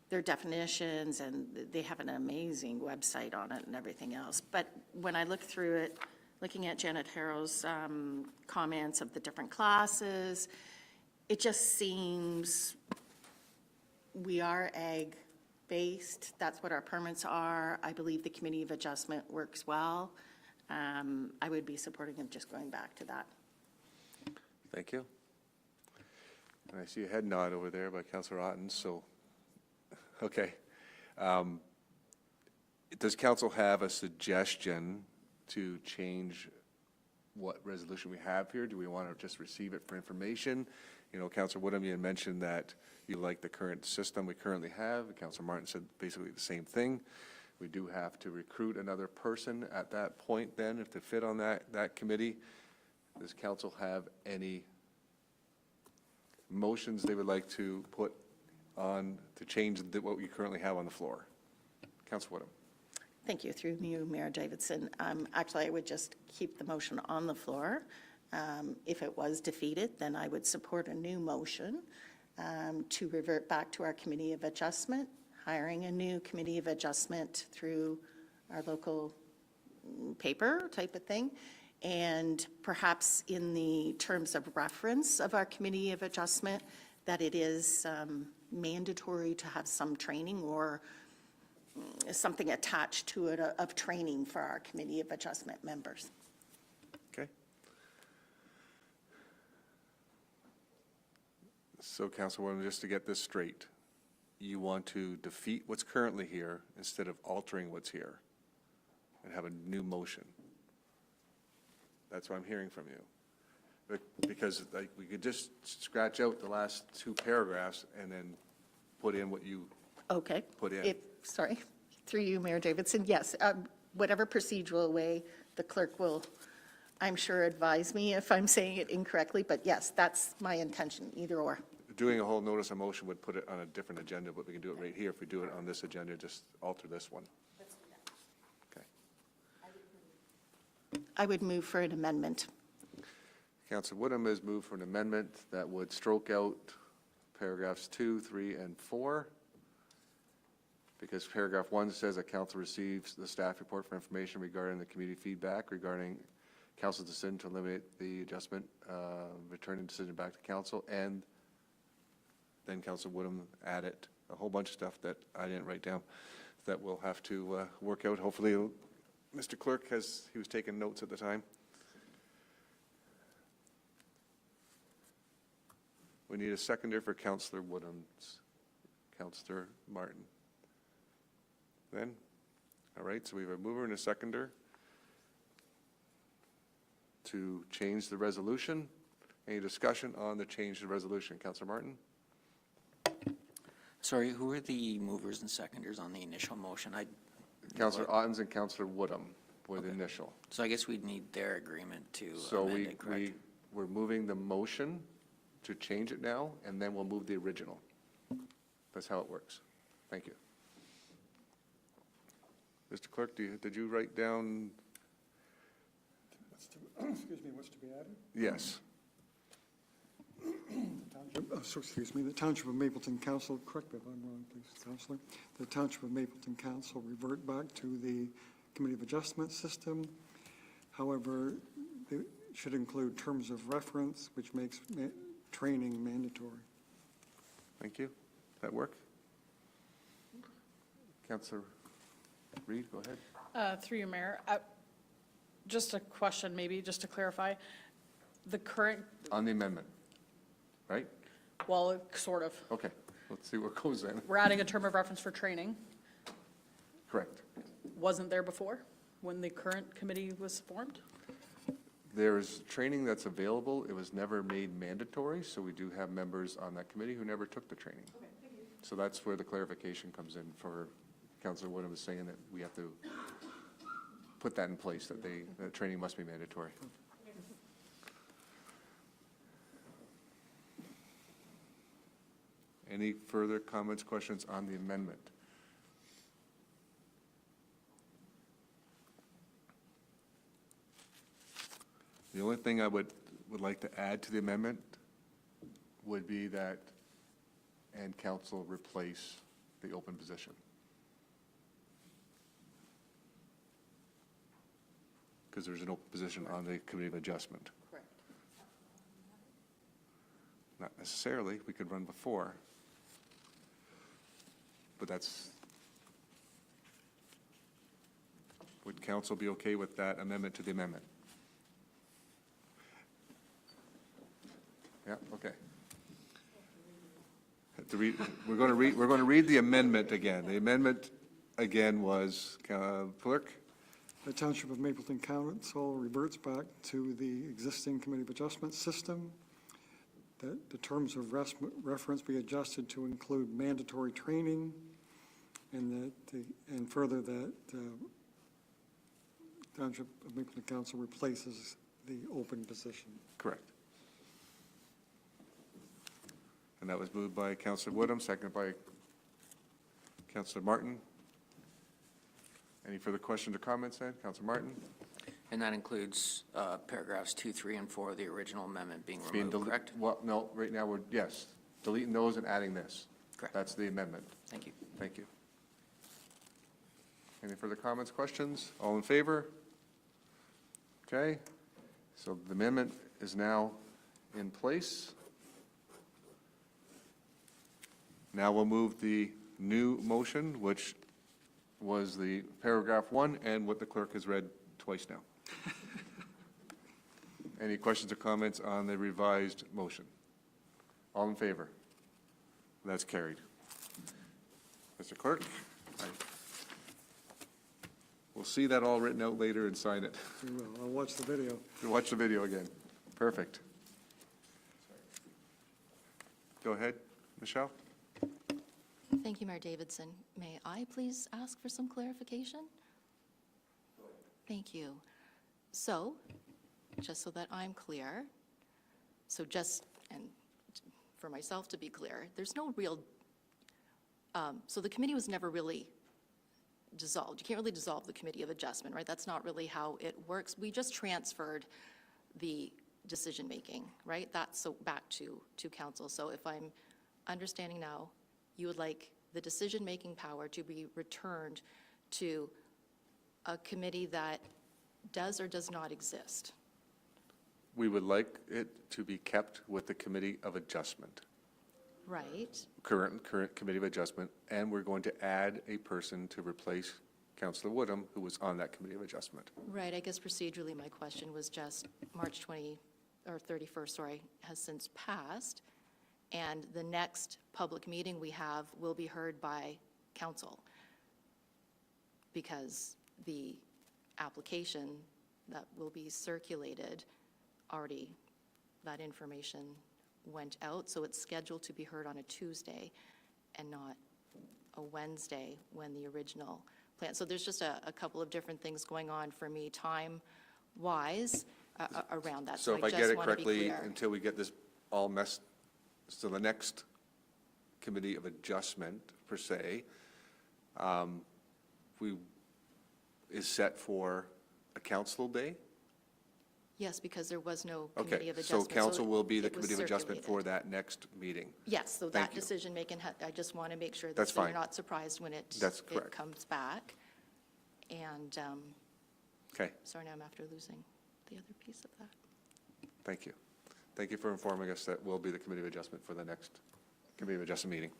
their definitions, and they have an amazing website on it and everything else. But when I look through it, looking at Janet Harrow's comments of the different classes, it just seems we are ag-based. That's what our permits are. I believe the Committee of Adjustment works well. I would be supporting of just going back to that. Thank you. And I see a head nod over there by Councillor Otten, so, okay. Does council have a suggestion to change what resolution we have here? Do we want to just receive it for information? You know, Councillor Woodham, you had mentioned that you like the current system we currently have. Councillor Martin said basically the same thing. We do have to recruit another person at that point then, if to fit on that committee. Does council have any motions they would like to put on to change what we currently have on the floor? Councillor Woodham. Thank you. Through you, Mayor Davidson. Actually, I would just keep the motion on the floor. If it was defeated, then I would support a new motion to revert back to our Committee of Adjustment, hiring a new Committee of Adjustment through our local paper type of thing, and perhaps in the terms of reference of our Committee of Adjustment, that it is mandatory to have some training or something attached to it of training for our Committee of Adjustment members. Okay. So, Councilor Woodham, just to get this straight, you want to defeat what's currently here instead of altering what's here and have a new motion? That's what I'm hearing from you. Because like, we could just scratch out the last 2 paragraphs and then put in what you Okay. put in. Sorry, through you, Mayor Davidson, yes, whatever procedural way the clerk will, I'm sure, advise me if I'm saying it incorrectly, but yes, that's my intention, either or. Doing a whole notice of motion would put it on a different agenda, but we can do it right here. If we do it on this agenda, just alter this one. Okay. I would move for an amendment. Councillor Woodham has moved for an amendment that would stroke out paragraphs 2, 3, and 4, because paragraph 1 says that council receives the staff report for information regarding the community feedback regarding council's decision to eliminate the adjustment, returning decision back to council, and then Councillor Woodham added a whole bunch of stuff that I didn't write down that we'll have to work out. Hopefully, Mr. Clerk, he was taking notes at the time. We need a seconder for Councillor Woodham's. Councillor Martin. Then, all right, so we have a mover and a seconder to change the resolution. Any discussion on the change to the resolution? Councillor Martin? Sorry, who are the movers and seconders on the initial motion? Councillor Ottens and Councillor Woodham were the initial. So I guess we'd need their agreement to So amend it, correct? we're moving the motion to change it now, and then we'll move the original. That's how it works. Thank you. Mr. Clerk, did you write down? Excuse me, what's to be added? Yes. Excuse me, the Township of Mapleton Council, correct me if I'm wrong, please, Councillor. The Township of Mapleton Council revert back to the Committee of Adjustment system. However, it should include terms of reference, which makes training mandatory. Thank you. That work? Councillor Reid, go ahead. Through you, Mayor, just a question, maybe, just to clarify. The current, On the amendment, right? well, sort of, Okay, let's see what goes in. we're adding a term of reference for training. Correct. Wasn't there before, when the current committee was formed? There's training that's available. It was never made mandatory, so we do have members on that committee who never took the training. So that's where the clarification comes in for Councillor Woodham is saying that we have to put that in place, that that training must be mandatory. Any further comments, questions on the amendment? The only thing I would like to add to the amendment would be that, and council replace the open position. Because there's an open position on the Committee of Adjustment. Correct. Not necessarily, we could run before. But that's, would council be okay with that amendment to the amendment? Yeah, okay. We're going to read the amendment again. The amendment again was, clerk? The Township of Mapleton Council reverts back to the existing Committee of Adjustment system, that the terms of reference be adjusted to include mandatory training, and and further that Township of Mapleton Council replaces the open position. Correct. And that was moved by Councillor Woodham, seconded by Councillor Martin. Any further questions or comments then? Councillor Martin? And that includes paragraphs 2, 3, and 4 of the original amendment being Being removed, correct? Well, no, right now we're, yes, deleting those and adding this. Correct. That's the amendment. Thank you. Thank you. Any further comments, questions? All in favor? Okay, so the amendment is now in place. Now we'll move the new motion, which was the paragraph 1 and what the clerk has read twice now. Any questions or comments on the revised motion? All in favor? That's carried. Mr. Clerk, we'll see that all written out later and sign it. We will. I'll watch the video. You'll watch the video again. Perfect. Go ahead, Michelle. Thank you, Mayor Davidson. May I please ask for some clarification? Thank you. So, just so that I'm clear, and for myself to be clear, there's no real, so the committee was never really dissolved. You can't really dissolve the Committee of Adjustment, right? That's not really how it works. We just transferred the decision-making, right? That's so back to council. So if I'm understanding now, you would like the decision-making power to be returned to a committee that does or does not exist. We would like it to be kept with the Committee of Adjustment, Right. current Committee of Adjustment, and we're going to add a person to replace Councillor Woodham, who was on that Committee of Adjustment. Right, I guess procedurally, my question was just March 20, or 31st, sorry, has since passed, and the next public meeting we have will be heard by council, because the application that will be circulated, already, that information went out, so it's scheduled to be heard on a Tuesday and not a Wednesday when the original plan. So there's just a couple of different things going on for me time-wise around that. So if I get it correctly, until we get this all messed, so the next Committee of Adjustment, per se, is set for a council day? Yes, because there was no committee Okay, of so adjustment. council will be the it was Committee of Adjustment for circulated. that next meeting? Yes, so Thank that you. decision-making, I just want to make sure That's that you're fine. not surprised when it That's correct. comes back. And, Okay, sorry, now I'm after losing the other piece of that. thank you. Thank you for informing us that will be the Committee of Adjustment for the next Committee of Adjustment meeting.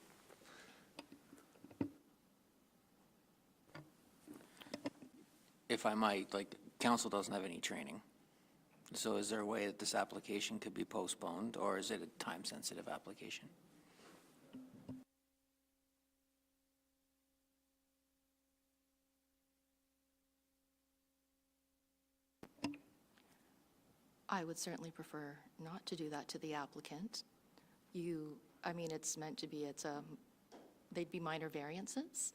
If I might, like, council doesn't have any training. So is there a way that this application could be postponed, or is it a time-sensitive application? I would certainly prefer not to do that to the applicant. I mean, it's meant to be, they'd be minor variances,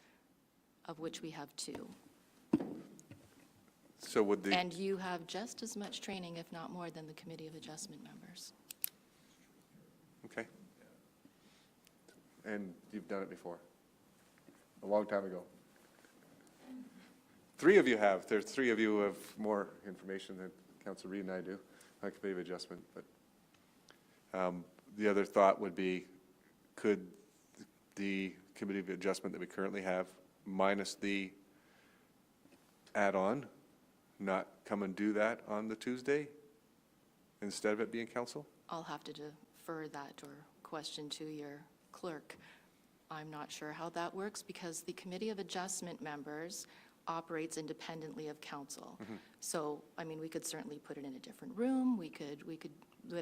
of which we have 2. So would the, And you have just as much training, if not more, than the Committee of Adjustment members. okay. And you've done it before? A long time ago? 3 of you have. There's 3 of you who have more information than Councilor Reid and I do on Committee of Adjustment. But the other thought would be, could the Committee of Adjustment that we currently have, minus the add-on, not come and do that on the Tuesday instead of it being council? I'll have to defer that or question to your clerk. I'm not sure how that works because the Committee of Adjustment members operates independently of council. So, I mean, we could certainly put it in a different room. We could,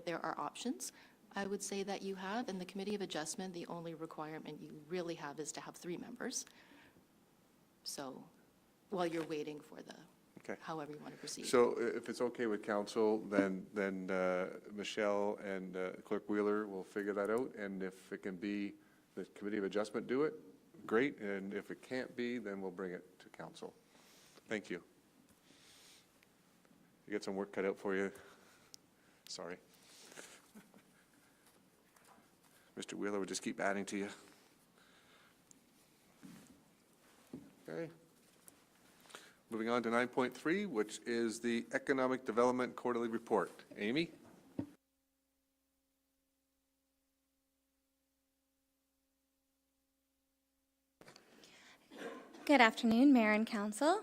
there are options, I would say, that you have. In the Committee of Adjustment, the only requirement you really have is to have 3 members. So, while you're waiting for Okay. however you want to proceed. So if it's okay with council, then Michelle and Clerk Wheeler will figure that out. And if it can be the Committee of Adjustment do it, great. And if it can't be, then we'll bring it to council. Thank you. You get some work cut out for you. Sorry. Mr. Wheeler will just keep adding to you. Okay. Moving on to 9.3, which is the Economic Development Quarterly Report. Amy? Good afternoon, Mayor and Council.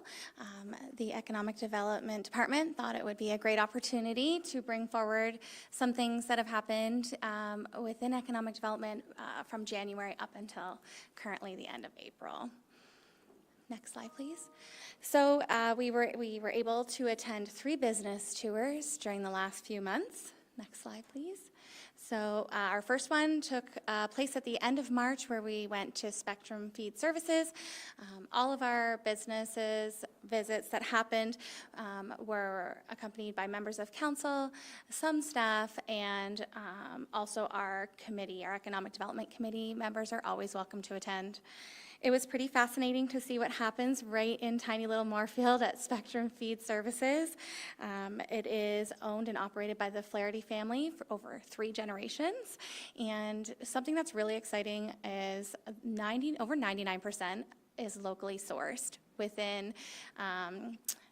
The Economic Development Department thought it would be a great opportunity to bring forward some things that have happened within economic development from January up until currently the end of April. Next slide, please. So we were able to attend 3 business tours during the last few months. Next slide, please. So our first one took place at the end of March, where we went to Spectrum Feed Services. All of our businesses visits that happened were accompanied by members of council, some staff, and also our committee, our Economic Development Committee members are always welcome to attend. It was pretty fascinating to see what happens right in tiny little Moorfield at Spectrum Feed Services. It is owned and operated by the Flaherty family for over 3 generations. And something that's really exciting is over 99% is locally sourced within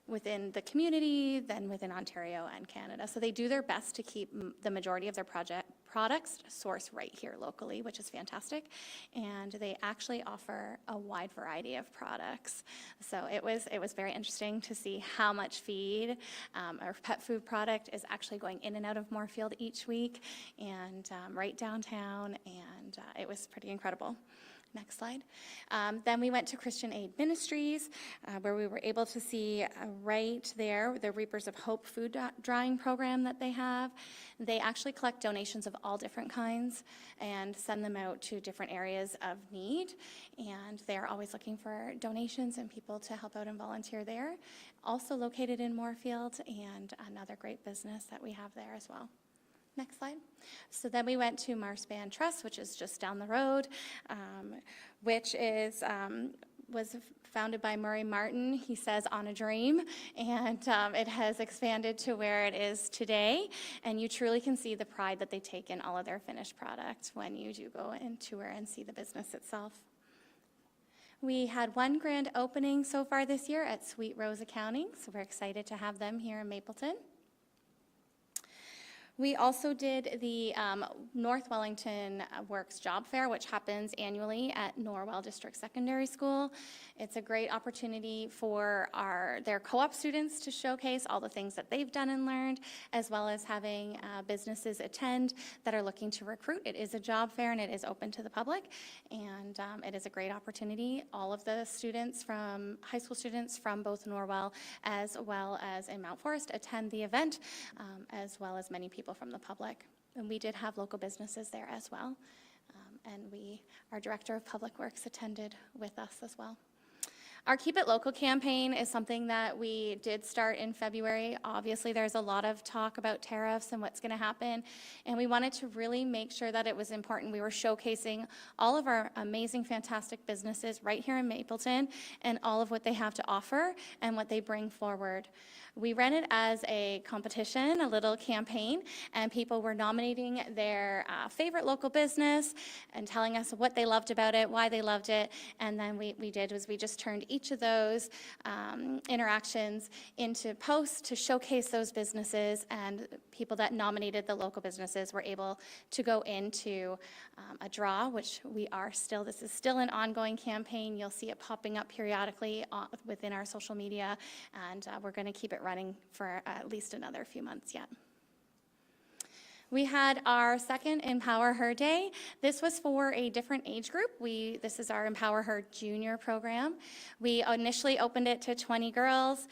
within the community than within Ontario and Canada. So they do their best to keep the majority of their products sourced right here locally, which is fantastic. And they actually offer a wide variety of products. So it was very interesting to see how much feed or pet food product is actually going in and out of Moorfield each week and right downtown, and it was pretty incredible. Next slide. Then we went to Christian Aid Ministries, where we were able to see right there the Reapers of Hope food drying program that they have. They actually collect donations of all different kinds and send them out to different areas of need. And they're always looking for donations and people to help out and volunteer there. Also located in Moorfield, and another great business that we have there as well. Next slide. So then we went to Marspan Trust, which is just down the road, which is was founded by Murray Martin, he says, on a dream, and it has expanded to where it is today, and you truly can see the pride that they take in all of their finished product when you do go and tour and see the business itself. We had one grand opening so far this year at Sweet Rose Accounting, so we're excited to have them here in Mapleton. We also did the North Wellington Works Job Fair, which happens annually at Norwell District Secondary School. It's a great opportunity for their co-op students to showcase all the things that they've done and learned, as well as having businesses attend that are looking to recruit. It is a job fair and it is open to the public, and it is a great opportunity. All of the students high school students from both Norwell as well as in Mount Forest attend the event, as well as many people from the public. And we did have local businesses there as well. And our Director of Public Works attended with us as well. Our Keep It Local campaign is something that we did start in February. Obviously, there's a lot of talk about tariffs and what's going to happen, and we wanted to really make sure that it was important. We were showcasing all of our amazing, fantastic businesses right here in Mapleton and all of what they have to offer and what they bring forward. We ran it as a competition, a little campaign, and people were nominating their favorite local business and telling us what they loved about it, why they loved it, and then we just turned each of those interactions into posts to showcase those businesses, and people that nominated the local businesses were able to go into a draw, which this is still an ongoing campaign. You'll see it popping up periodically within our social media, and we're going to keep it running for at least another few months yet. We had our second Empower Her Day. This was for a different age group. This is our Empower Her Junior program. We initially opened it to 20 girls.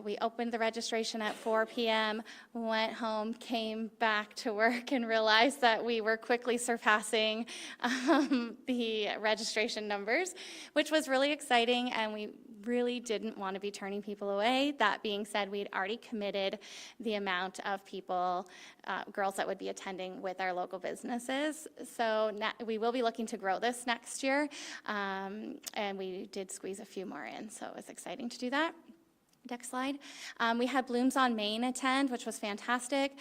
We opened the registration at 4 p.m., went home, came back to work, and realized that we were quickly surpassing the registration numbers, which was really exciting, and we really didn't want to be turning people away. That being said, we'd already committed the amount of people, girls that would be attending with our local businesses. So we will be looking to grow this next year, and we did squeeze a few more in, so it was exciting to do that. Next slide. We had Blooms on Main attend, which was fantastic.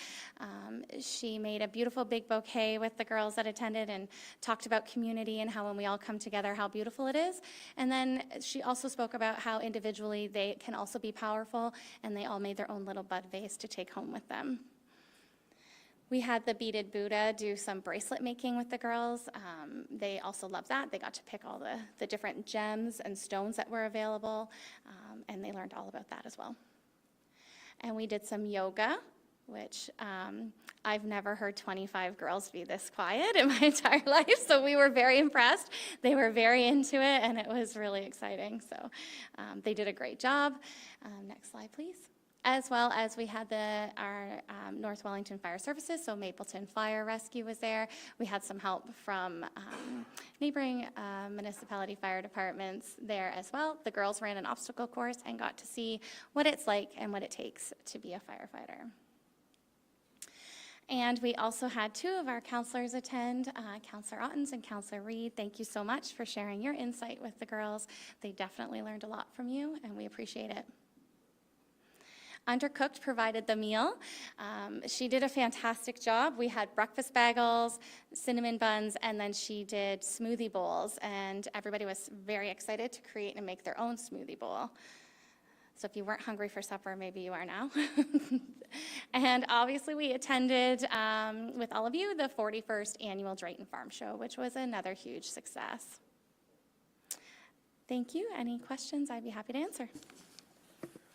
She made a beautiful big bouquet with the girls that attended and talked about community and how when we all come together, how beautiful it is. And then she also spoke about how individually they can also be powerful, and they all made their own little bud vase to take home with them. We had the Beaded Buddha do some bracelet making with the girls. They also loved that. They got to pick all the different gems and stones that were available, and they learned all about that as well. And we did some yoga, which I've never heard 25 girls be this quiet in my entire life, so we were very impressed. They were very into it, and it was really exciting. So they did a great job. Next slide, please. As well as we had our North Wellington Fire Services, so Mapleton Fire Rescue was there. We had some help from neighboring municipality fire departments there as well. The girls ran an obstacle course and got to see what it's like and what it takes to be a firefighter. And we also had two of our counselors attend, Counselor Ottens and Counselor Reed. Thank you so much for sharing your insight with the girls. They definitely learned a lot from you, and we appreciate it. Undercooked provided the meal. She did a fantastic job. We had breakfast bagels, cinnamon buns, and then she did smoothie bowls, and everybody was very excited to create and make their own smoothie bowl. So if you weren't hungry for supper, maybe you are now. And obviously, we attended with all of you the 41st Annual Drayton Farm Show, which was another huge success. Thank you. Any questions? I'd be happy to answer.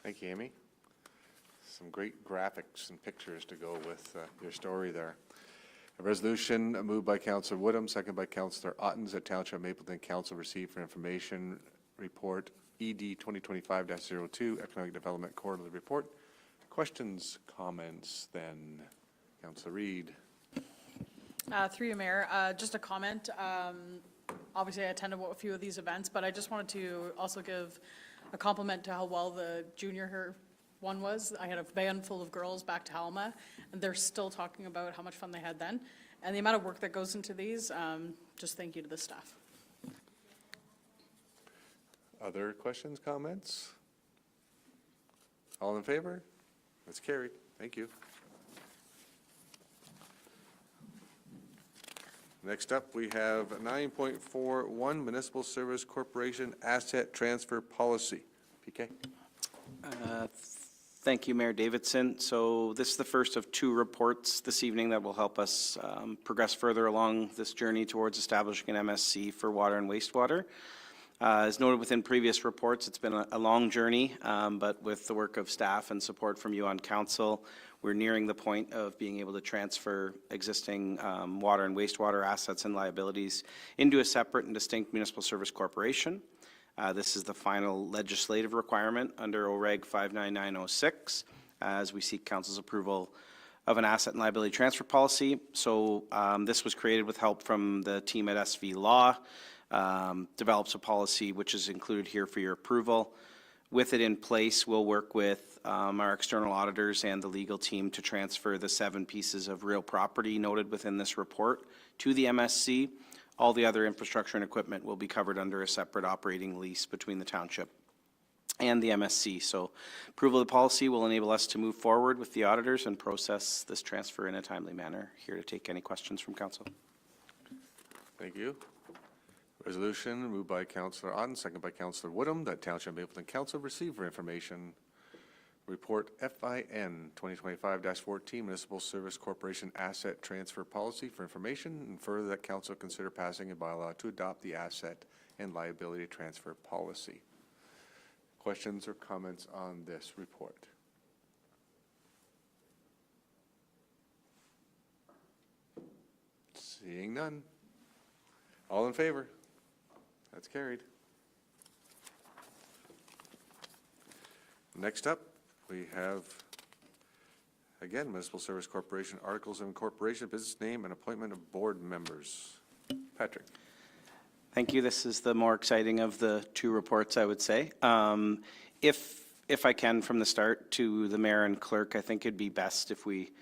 Thank you, Amy. Some great graphics and pictures to go with your story there. A resolution moved by Councillor Woodham, second by Councillor Ottens, that Township of Mapleton Council receive for information report ED 2025-02, Economic Development Quarterly Report. Questions, comments, then? Councillor Reid. Through you, Mayor, just a comment. Obviously, I attended a few of these events, but I just wanted to also give a compliment to how well the junior one was. I had a van full of girls back to Halma, and they're still talking about how much fun they had then. And the amount of work that goes into these, just thank you to the staff. Other questions, comments? All in favor? That's carried. Thank you. Next up, we have 9.41 Municipal Service Corporation Asset Transfer Policy. PK? Thank you, Mayor Davidson. So this is the first of two reports this evening that will help us progress further along this journey towards establishing an MSC for water and wastewater. As noted within previous reports, it's been a long journey, but with the work of staff and support from you on council, we're nearing the point of being able to transfer existing water and wastewater assets and liabilities into a separate and distinct municipal service corporation. This is the final legislative requirement under OREG 59906 as we seek council's approval of an asset and liability transfer policy. So this was created with help from the team at SV Law, develops a policy which is included here for your approval. With it in place, we'll work with our external auditors and the legal team to transfer the 7 pieces of real property noted within this report to the MSC. All the other infrastructure and equipment will be covered under a separate operating lease between the township and the MSC. So approval of the policy will enable us to move forward with the auditors and process this transfer in a timely manner. Here to take any questions from council. Thank you. Resolution moved by Councillor Otten, second by Councillor Woodham, that Township of Mapleton Council receive for information report FIN 2025-14 Municipal Service Corporation Asset Transfer Policy for information, and further that council consider passing a bylaw to adopt the asset and liability transfer policy. Questions or comments on this report? Seeing none. All in favor? That's carried. Next up, we have, again, Municipal Service Corporation Articles of Incorporation, business name, and appointment of board members. Patrick. Thank you. This is the more exciting of the two reports, I would say. If I can, from the start, to the mayor and clerk, I think it'd be best if we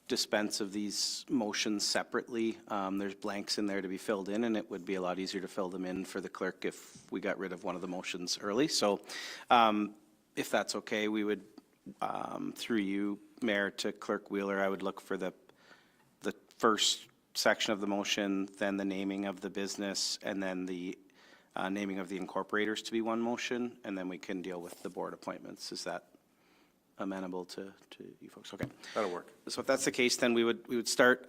dispense of these motions separately. There's blanks in there to be filled in, and it would be a lot easier to fill them in for the clerk if we got rid of one of the motions early. So if that's okay, we would, through you, Mayor, to Clerk Wheeler, I would look for the first section of the motion, then the naming of the business, and then the naming of the incorporators to be one motion, and then we can deal with the board appointments. Is that amenable to you folks? Okay. That'll work. So if that's the case, then we would start,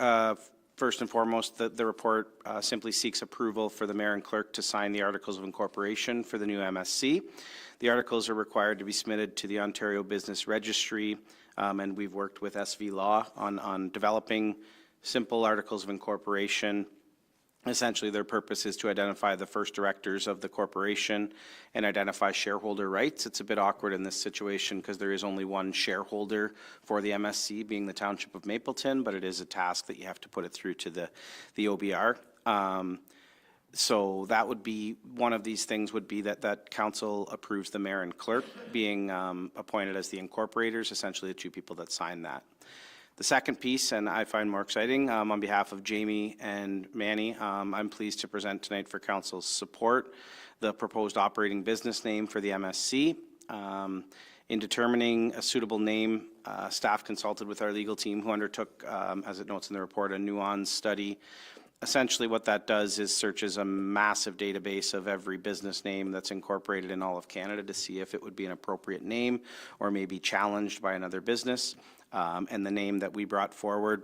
first and foremost, the report simply seeks approval for the mayor and clerk to sign the Articles of Incorporation for the new MSC. The articles are required to be submitted to the Ontario Business Registry, and we've worked with SV Law on developing simple Articles of Incorporation. Essentially, their purpose is to identify the first directors of the corporation and identify shareholder rights. It's a bit awkward in this situation because there is only one shareholder for the MSC, being the Township of Mapleton, but it is a task that you have to put it through to the OBR. So that would be, one of these things would be that council approves the mayor and clerk being appointed as the incorporators, essentially the two people that sign that. The second piece, and I find more exciting, on behalf of Jamie and Manny, I'm pleased to present tonight for council's support the proposed operating business name for the MSC. In determining a suitable name, staff consulted with our legal team who undertook, as it notes in the report, a nuanced study essentially what that does is searches a massive database of every business name that's incorporated in all of Canada to see if it would be an appropriate name or may be challenged by another business. And the name that we brought forward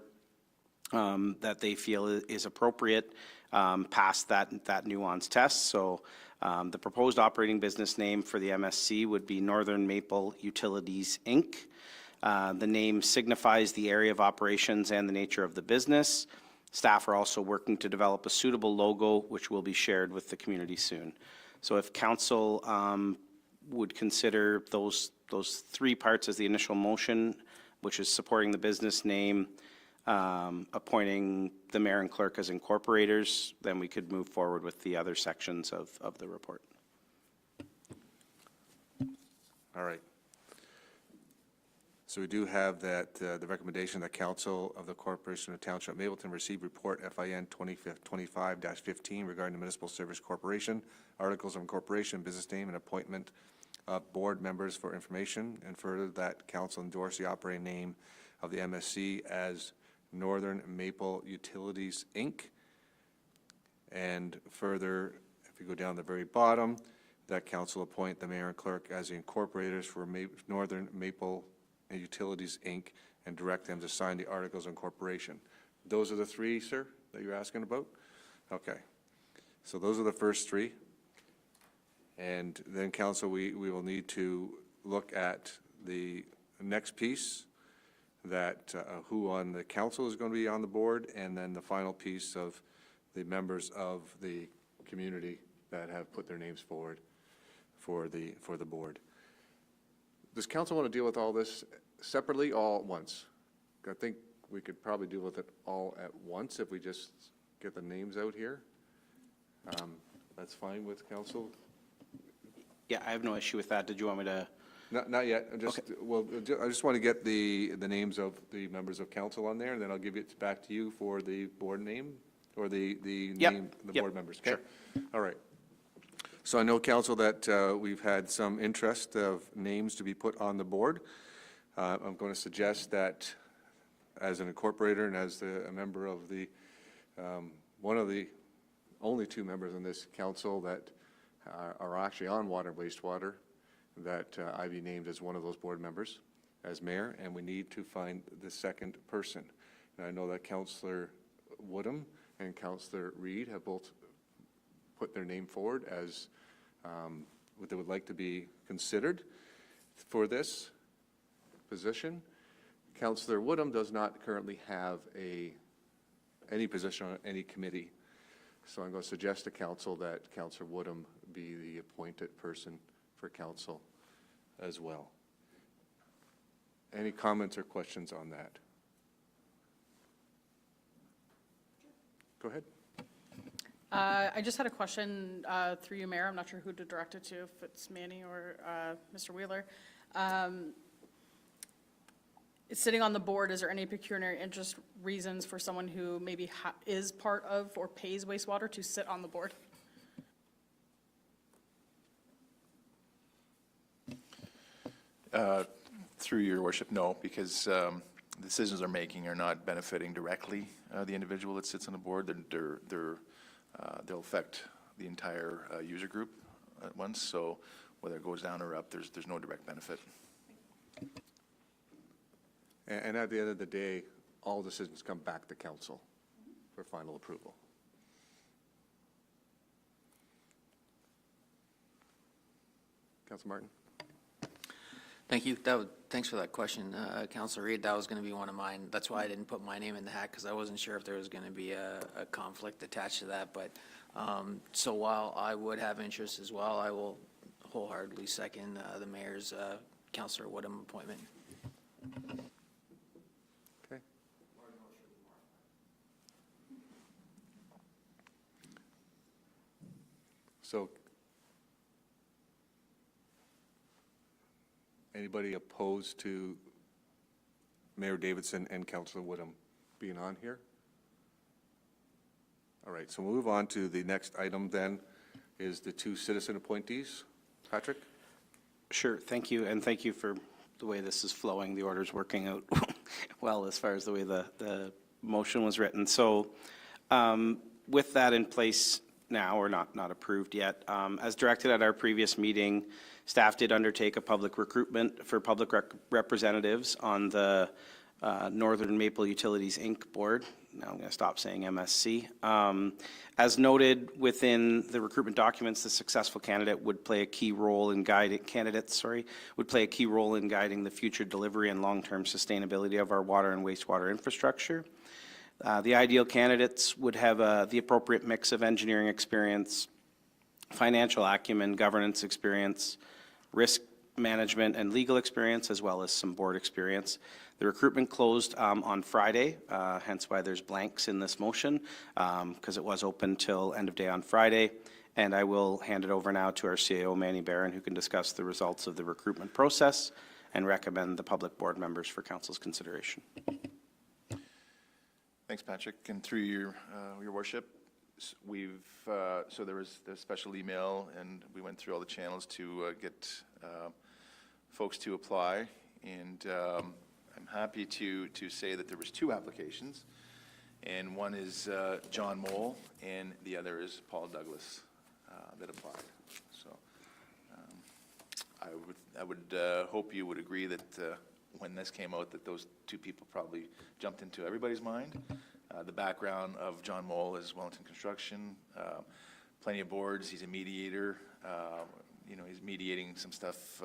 that they feel is appropriate passed that nuance test. So the proposed operating business name for the MSC would be Northern Maple Utilities, Inc. The name signifies the area of operations and the nature of the business. Staff are also working to develop a suitable logo, which will be shared with the community soon. So if council would consider those three parts as the initial motion, which is supporting the business name, appointing the mayor and clerk as incorporators, then we could move forward with the other sections of the report. All right. So we do have that, the recommendation that Council of the Corporation of Township of Mapleton receive report FIN 25-15 regarding the Municipal Service Corporation, articles of incorporation, business name, and appointment of board members for information, and further that council endorse the operating name of the MSC as Northern Maple Utilities, Inc. And further, if you go down the very bottom, that council appoint the mayor and clerk as the incorporators for Northern Maple Utilities, Inc., and direct them to sign the articles of incorporation. Those are the three, sir, that you're asking about? Okay. So those are the first three. And then, council, we will need to look at the next piece, that who on the council is going to be on the board, and then the final piece of the members of the community that have put their names forward for the board. Does council want to deal with all this separately, all at once? I think we could probably deal with it all at once if we just get the names out here. That's fine with council? Yeah, I have no issue with that. Did you want me to? Not yet. I just want to get the names of the members of council on there, and then I'll give it back to you for the board name, or the name, the board members. Okay? All right. So I know, council, that we've had some interest of names to be put on the board. I'm going to suggest that as an incorporator and as a member of the, one of the only two members in this council that are actually on water and wastewater, that I be named as one of those board members as mayor, and we need to find the second person. And I know that Councillor Woodham and Councillor Reid have both put their name forward as what they would like to be considered for this position. Councillor Woodham does not currently have any position on any committee. So I'm going to suggest to council that Councillor Woodham be the appointed person for council as well. Any comments or questions on that? Go ahead. I just had a question through you, Mayor. I'm not sure who to direct it to, if it's Manny or Mr. Wheeler. Sitting on the board, is there any pecuniary interest reasons for someone who maybe is part of or pays wastewater to sit on the board? Through your worship, no, because decisions they're making are not benefiting directly the individual that sits on the board. They'll affect the entire user group at once. So whether it goes down or up, there's no direct benefit. And at the end of the day, all decisions come back to council for final approval. Councilor Martin? Thank you. Thanks for that question, Councilor Reid. That was going to be one of mine. That's why I didn't put my name in the hat, because I wasn't sure if there was going to be a conflict attached to that. But so while I would have interest as well, I will wholeheartedly second the mayor's Councilor Woodham appointment. Okay. So anybody opposed to Mayor Davidson and Councilor Woodham being on here? All right, so we'll move on to the next item then, is the two citizen appointees. Patrick? Sure, thank you, and thank you for the way this is flowing. The order's working out well as far as the way the motion was written. So With that in place now, or not approved yet, as directed at our previous meeting, staff did undertake a public recruitment for public representatives on the Northern Maple Utilities, Inc. board. Now I'm going to stop saying MSC. As noted within the recruitment documents, the successful candidate would play a key role in guiding would play a key role in guiding the future delivery and long-term sustainability of our water and wastewater infrastructure. The ideal candidates would have the appropriate mix of engineering experience, financial acumen, governance experience, risk management and legal experience, as well as some board experience. The recruitment closed on Friday, hence why there's blanks in this motion, because it was open till end of day on Friday. And I will hand it over now to our CAO, Manny Barron, who can discuss the results of the recruitment process and recommend the public board members for council's consideration. Thanks, Patrick. And through your worship, so there was the special email, and we went through all the channels to get folks to apply. And I'm happy to say that there was 2 applications, and one is John Mole, and the other is Paul Douglas that applied. So I would hope you would agree that when this came out, that those 2 people probably jumped into everybody's mind. The background of John Mole is Wellington Construction, plenty of boards. He's a mediator. He's mediating some stuff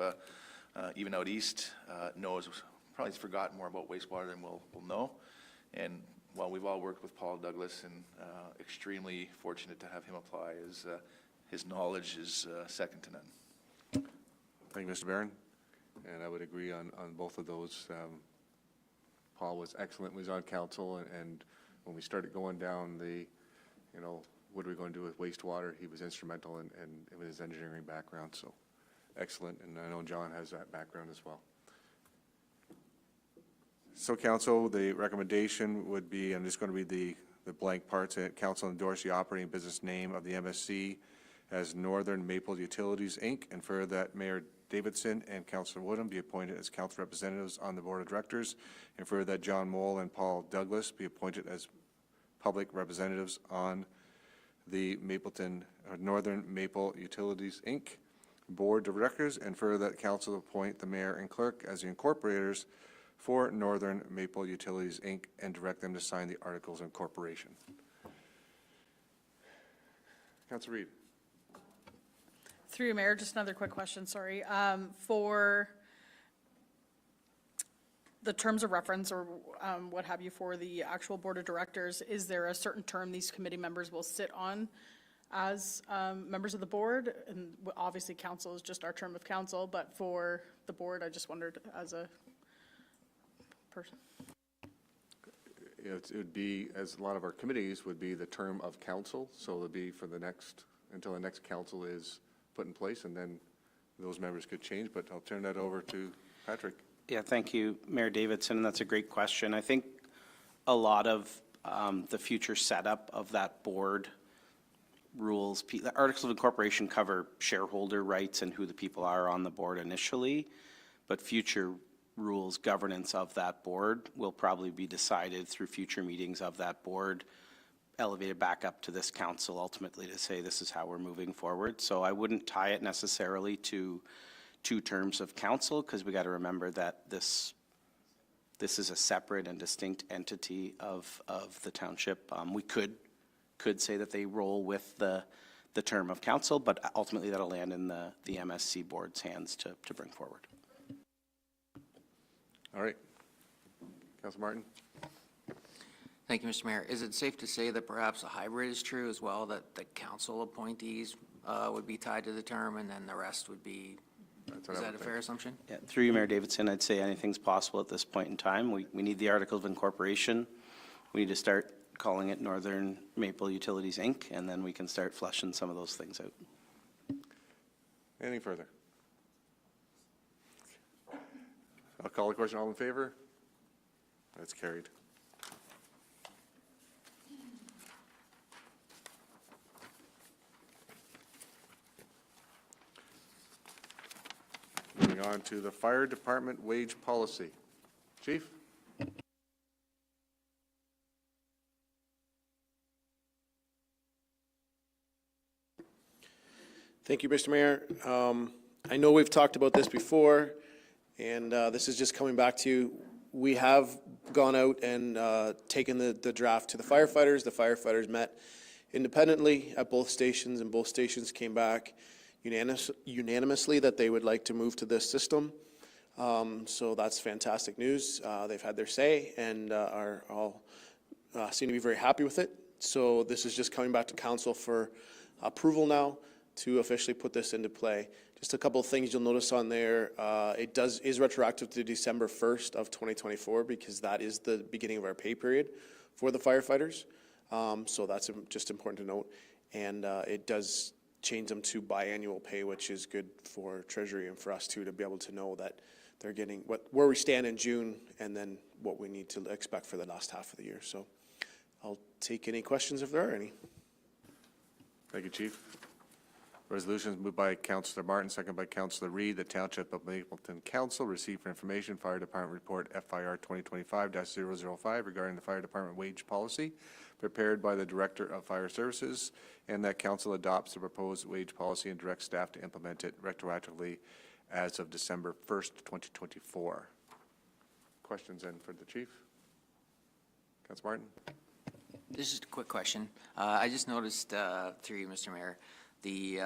even out east. Knows probably has forgotten more about wastewater than we'll know. And while we've all worked with Paul Douglas, and extremely fortunate to have him apply, his knowledge is second to none. Thank you, Mr. Barron. And I would agree on both of those. Paul was excellent when he was on council, and when we started going down the, what are we going to do with wastewater, he was instrumental in with his engineering background, so excellent. And I know John has that background as well. So council, the recommendation would be, I'm just going to read the blank parts. Council endorse the operating business name of the MSC as Northern Maple Utilities, Inc., and further that Mayor Davidson and Councillor Woodham be appointed as council representatives on the board of directors, and further that John Mole and Paul Douglas be appointed as public representatives on the Northern Maple Utilities, Inc. board of directors, and further that council appoint the mayor and clerk as the incorporators for Northern Maple Utilities, Inc., and direct them to sign the articles of incorporation. Councillor Reid. Through you, Mayor, just another quick question, sorry. For the terms of reference or what have you for the actual board of directors, is there a certain term these committee members will sit on as members of the board? And obviously council is just our term of council, but for the board, I just wondered as a person. It would be, as a lot of our committees would be, the term of council, so it would be for the next, until the next council is put in place, and then those members could change, but I'll turn that over to Patrick. Yeah, thank you, Mayor Davidson. That's a great question. I think a lot of the future setup of that board rules, the articles of incorporation cover shareholder rights and who the people are on the board initially, but future rules governance of that board will probably be decided through future meetings of that board, elevated back up to this council ultimately to say this is how we're moving forward. So I wouldn't tie it necessarily to 2 terms of council, because we got to remember that this is a separate and distinct entity of the township. We could say that they roll with the term of council, but ultimately that'll land in the MSC board's hands to bring forward. All right. Councilor Martin. Thank you, Mr. Mayor. Is it safe to say that perhaps a hybrid is true as well, that the council appointees would be tied to the term and then the rest would be, is that a fair assumption? Yeah, through you, Mayor Davidson, I'd say anything's possible at this point in time. We need the article of incorporation. We need to start calling it Northern Maple Utilities, Inc., and then we can start fleshing some of those things out. Anything further? I'll call the question. All in favor? That's carried. Moving on to the fire department wage policy. Chief? Thank you, Mr. Mayor. I know we've talked about this before, and this is just coming back to you. We have gone out and taken the draft to the firefighters. The firefighters met independently at both stations, and both stations came back unanimously that they would like to move to this system. So that's fantastic news. They've had their say and are all seem to be very happy with it. So this is just coming back to council for approval now to officially put this into play. Just a couple of things you'll notice on there. It is retroactive to December 1st of 2024 because that is the beginning of our pay period for the firefighters. So that's just important to note. And it does change them to biannual pay, which is good for Treasury and for us too, to be able to know that they're getting where we stand in June and then what we need to expect for the last half of the year. So I'll take any questions if there are any. Thank you, Chief. Resolution is moved by Councillor Martin, second by Councillor Reid. The Township of Mapleton Council received for information Fire Department Report FIR 2025-005 regarding the Fire Department wage policy prepared by the Director of Fire Services, and that Council adopts the proposed wage policy and directs staff to implement it retroactively as of December 1st, 2024. Questions then for the Chief? Councillor Martin? This is just a quick question. I just noticed, through you, Mr. Mayor, the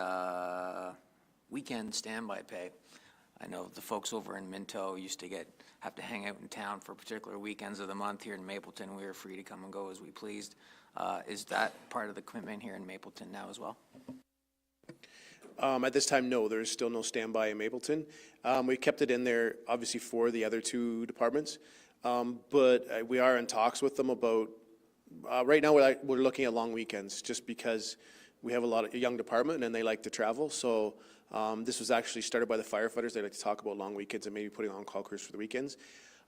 weekend standby pay. I know the folks over in Minto used to have to hang out in town for particular weekends of the month. Here in Mapleton, we were free to come and go as we pleased. Is that part of the commitment here in Mapleton now as well? At this time, no, there is still no standby in Mapleton. We kept it in there, obviously, for the other two departments. But we are in talks with them about, right now, we're looking at long weekends just because we have a young department and they like to travel. So this was actually started by the firefighters. They like to talk about long weekends and maybe putting on call crews for the weekends.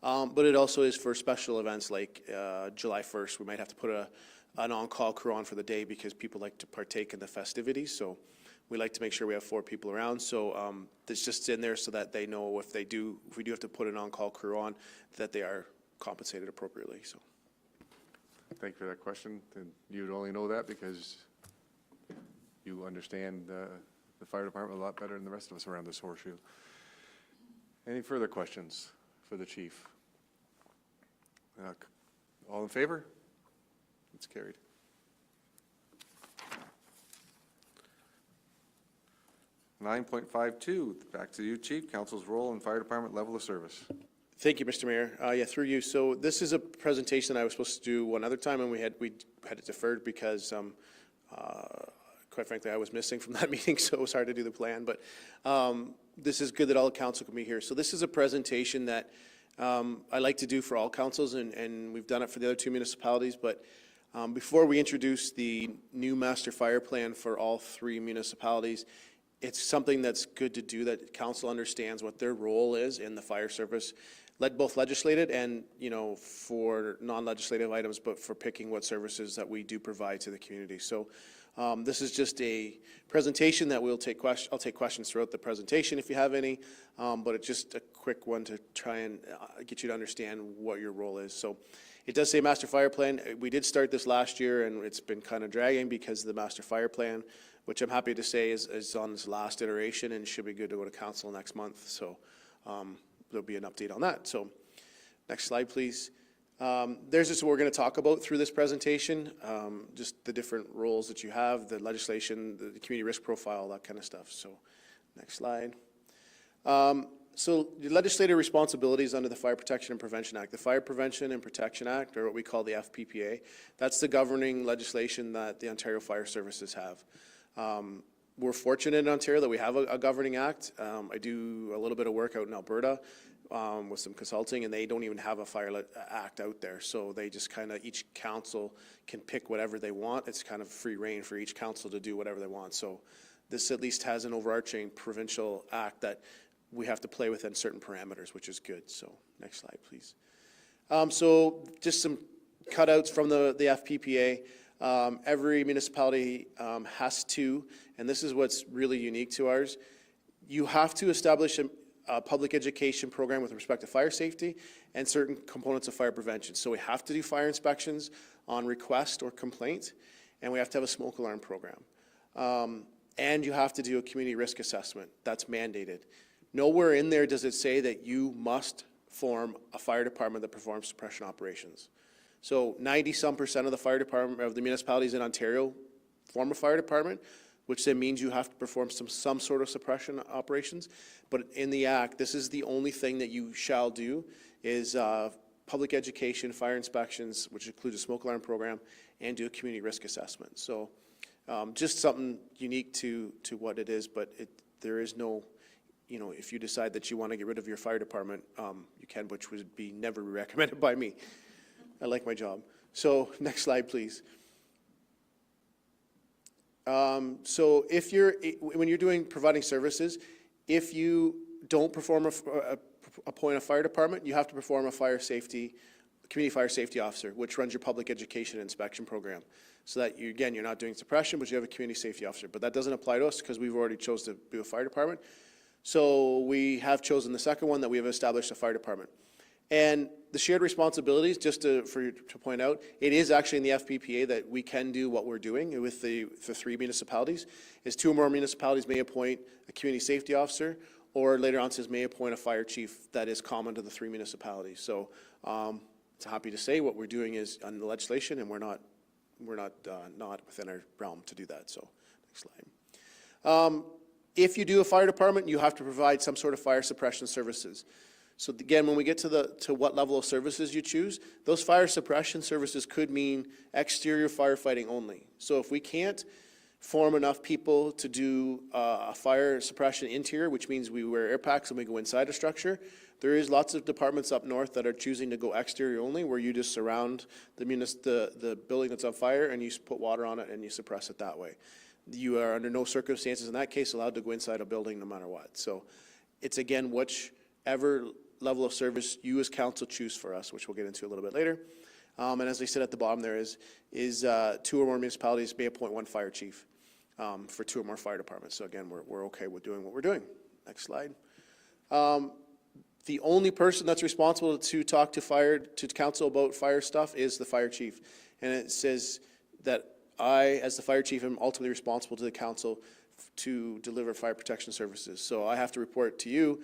But it also is for special events like July 1st. We might have to put an on-call crew on for the day because people like to partake in the festivities. So we like to make sure we have 4 people around. So it's just in there so that they know if we do have to put an on-call crew on, that they are compensated appropriately. So. Thank you for that question. And you'd only know that because you understand the fire department a lot better than the rest of us around this horseshoe. Any further questions for the chief? All in favor? It's carried. (9.52), back to you, Chief. Council's role in fire department level of service. Thank you, Mr. Mayor. Yeah, through you. So this is a presentation I was supposed to do one other time, and we had it deferred because, quite frankly, I was missing from that meeting, so it was hard to do the plan. But this is good that all council can be here. So this is a presentation that I like to do for all councils, and we've done it for the other 2 municipalities. But before we introduce the new master fire plan for all 3 municipalities, it's something that's good to do, that council understands what their role is in the fire service, both legislated and, for non-legislative items, but for picking what services that we do provide to the community. So this is just a presentation that I'll take questions throughout the presentation if you have any, but it's just a quick one to try and get you to understand what your role is. So it does say master fire plan. We did start this last year, and it's been kind of dragging because of the master fire plan, which I'm happy to say is on its last iteration and should be good to go to council next month. So there'll be an update on that. So next slide, please. There's just what we're going to talk about through this presentation, just the different roles that you have, the legislation, the community risk profile, that kind of stuff. So next slide. So the legislative responsibilities under the Fire Protection and Prevention Act. The Fire Prevention and Protection Act, or what we call the FPPA, that's the governing legislation that the Ontario Fire Services have. We're fortunate in Ontario that we have a governing act. I do a little bit of work out in Alberta with some consulting, and they don't even have a fire act out there. So they just kind of, each council can pick whatever they want. It's kind of free reign for each council to do whatever they want. So this at least has an overarching provincial act that we have to play within certain parameters, which is good. So next slide, please. So just some cutouts from the FPPA. Every municipality has to, and this is what's really unique to ours, you have to establish a public education program with respect to fire safety and certain components of fire prevention. So we have to do fire inspections on request or complaint, and we have to have a smoke alarm program. and you have to do a community risk assessment. That's mandated. Nowhere in there does it say that you must form a fire department that performs suppression operations. So 90-some% of the fire department, of the municipalities in Ontario form a fire department, which then means you have to perform some sort of suppression operations. But in the Act, this is the only thing that you shall do is public education, fire inspections, which includes a smoke alarm program, and do a community risk assessment. So just something unique to what it is, but there is no, you know, if you decide that you want to get rid of your fire department, you can, which would be never recommended by me. I like my job. So next slide, please. So if when you're providing services, if you don't perform appoint a fire department, you have to perform a community fire safety officer, which runs your public education inspection program. So that you're not doing suppression, but you have a community safety officer. But that doesn't apply to us because we've already chose to be a fire department. So we have chosen the second one, that we have established a fire department. And the shared responsibilities, just for you to point out, it is actually in the FPPA that we can do what we're doing with the 3 municipalities, is 2 or more municipalities may appoint a community safety officer, or later on says may appoint a fire chief that is common to the 3 municipalities. So it's happy to say what we're doing is on the legislation, and we're not within our realm to do that. So next slide. If you do a fire department, you have to provide some sort of fire suppression services. So again, when we get to what level of services you choose, those fire suppression services could mean exterior firefighting only. So if we can't form enough people to do a fire suppression interior, which means we wear air packs and we go inside a structure, there is lots of departments up north that are choosing to go exterior only, where you just surround the building that's on fire and you put water on it and you suppress it that way. You are under no circumstances in that case allowed to go inside a building no matter what. So it's, again, whichever level of service you as council choose for us, which we'll get into a little bit later. And as I said at the bottom there is 2 or more municipalities may appoint 1 fire chief for 2 or more fire departments. So again, we're okay with doing what we're doing. Next slide. The only person that's responsible to talk to council about fire stuff is the fire chief. And it says that I, as the fire chief, am ultimately responsible to the council to deliver fire protection services. So I have to report to you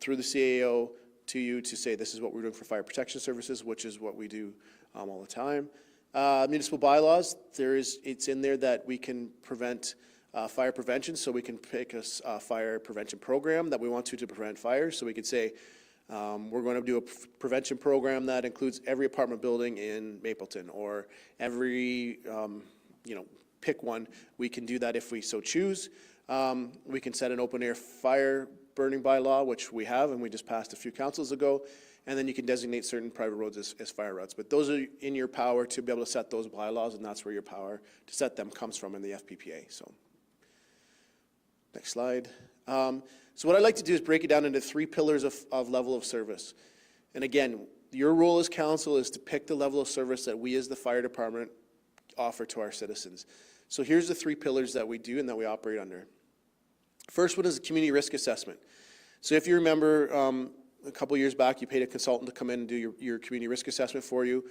through the CAO to you to say this is what we're doing for fire protection services, which is what we do all the time. Municipal bylaws, it's in there that we can prevent fire prevention, so we can pick a fire prevention program that we want to prevent fires. So we could say we're going to do a prevention program that includes every apartment building in Mapleton, or every, pick one. We can do that if we so choose. We can set an open air fire burning bylaw, which we have, and we just passed a few councils ago. And then you can designate certain private roads as fire routes. But those are in your power to be able to set those bylaws, and that's where your power to set them comes from in the FPPA. So next slide. So what I'd like to do is break it down into 3 pillars of level of service. And again, your role as council is to pick the level of service that we as the fire department offer to our citizens. So here's the 3 pillars that we do and that we operate under. First one is the community risk assessment. So if you remember, a couple years back, you paid a consultant to come in and do your community risk assessment for you.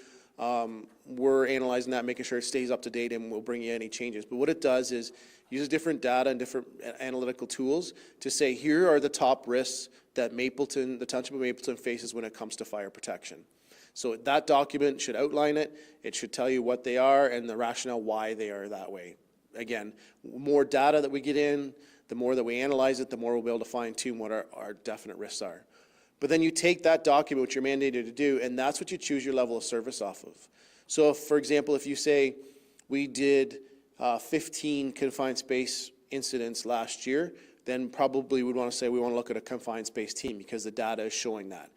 We're analyzing that, making sure it stays up to date, and we'll bring you any changes. But what it does is uses different data and different analytical tools to say, here are the top risks that Mapleton, the Township of Mapleton, faces when it comes to fire protection. So that document should outline it. It should tell you what they are and the rationale why they are that way. Again, more data that we get in, the more that we analyze it, the more we'll be able to fine tune what our definite risks are. But then you take that document, which you're mandated to do, and that's what you choose your level of service off of. So if, for example, if you say we did 15 confined space incidents last year, then probably we'd want to say we want to look at a confined space team because the data is showing that.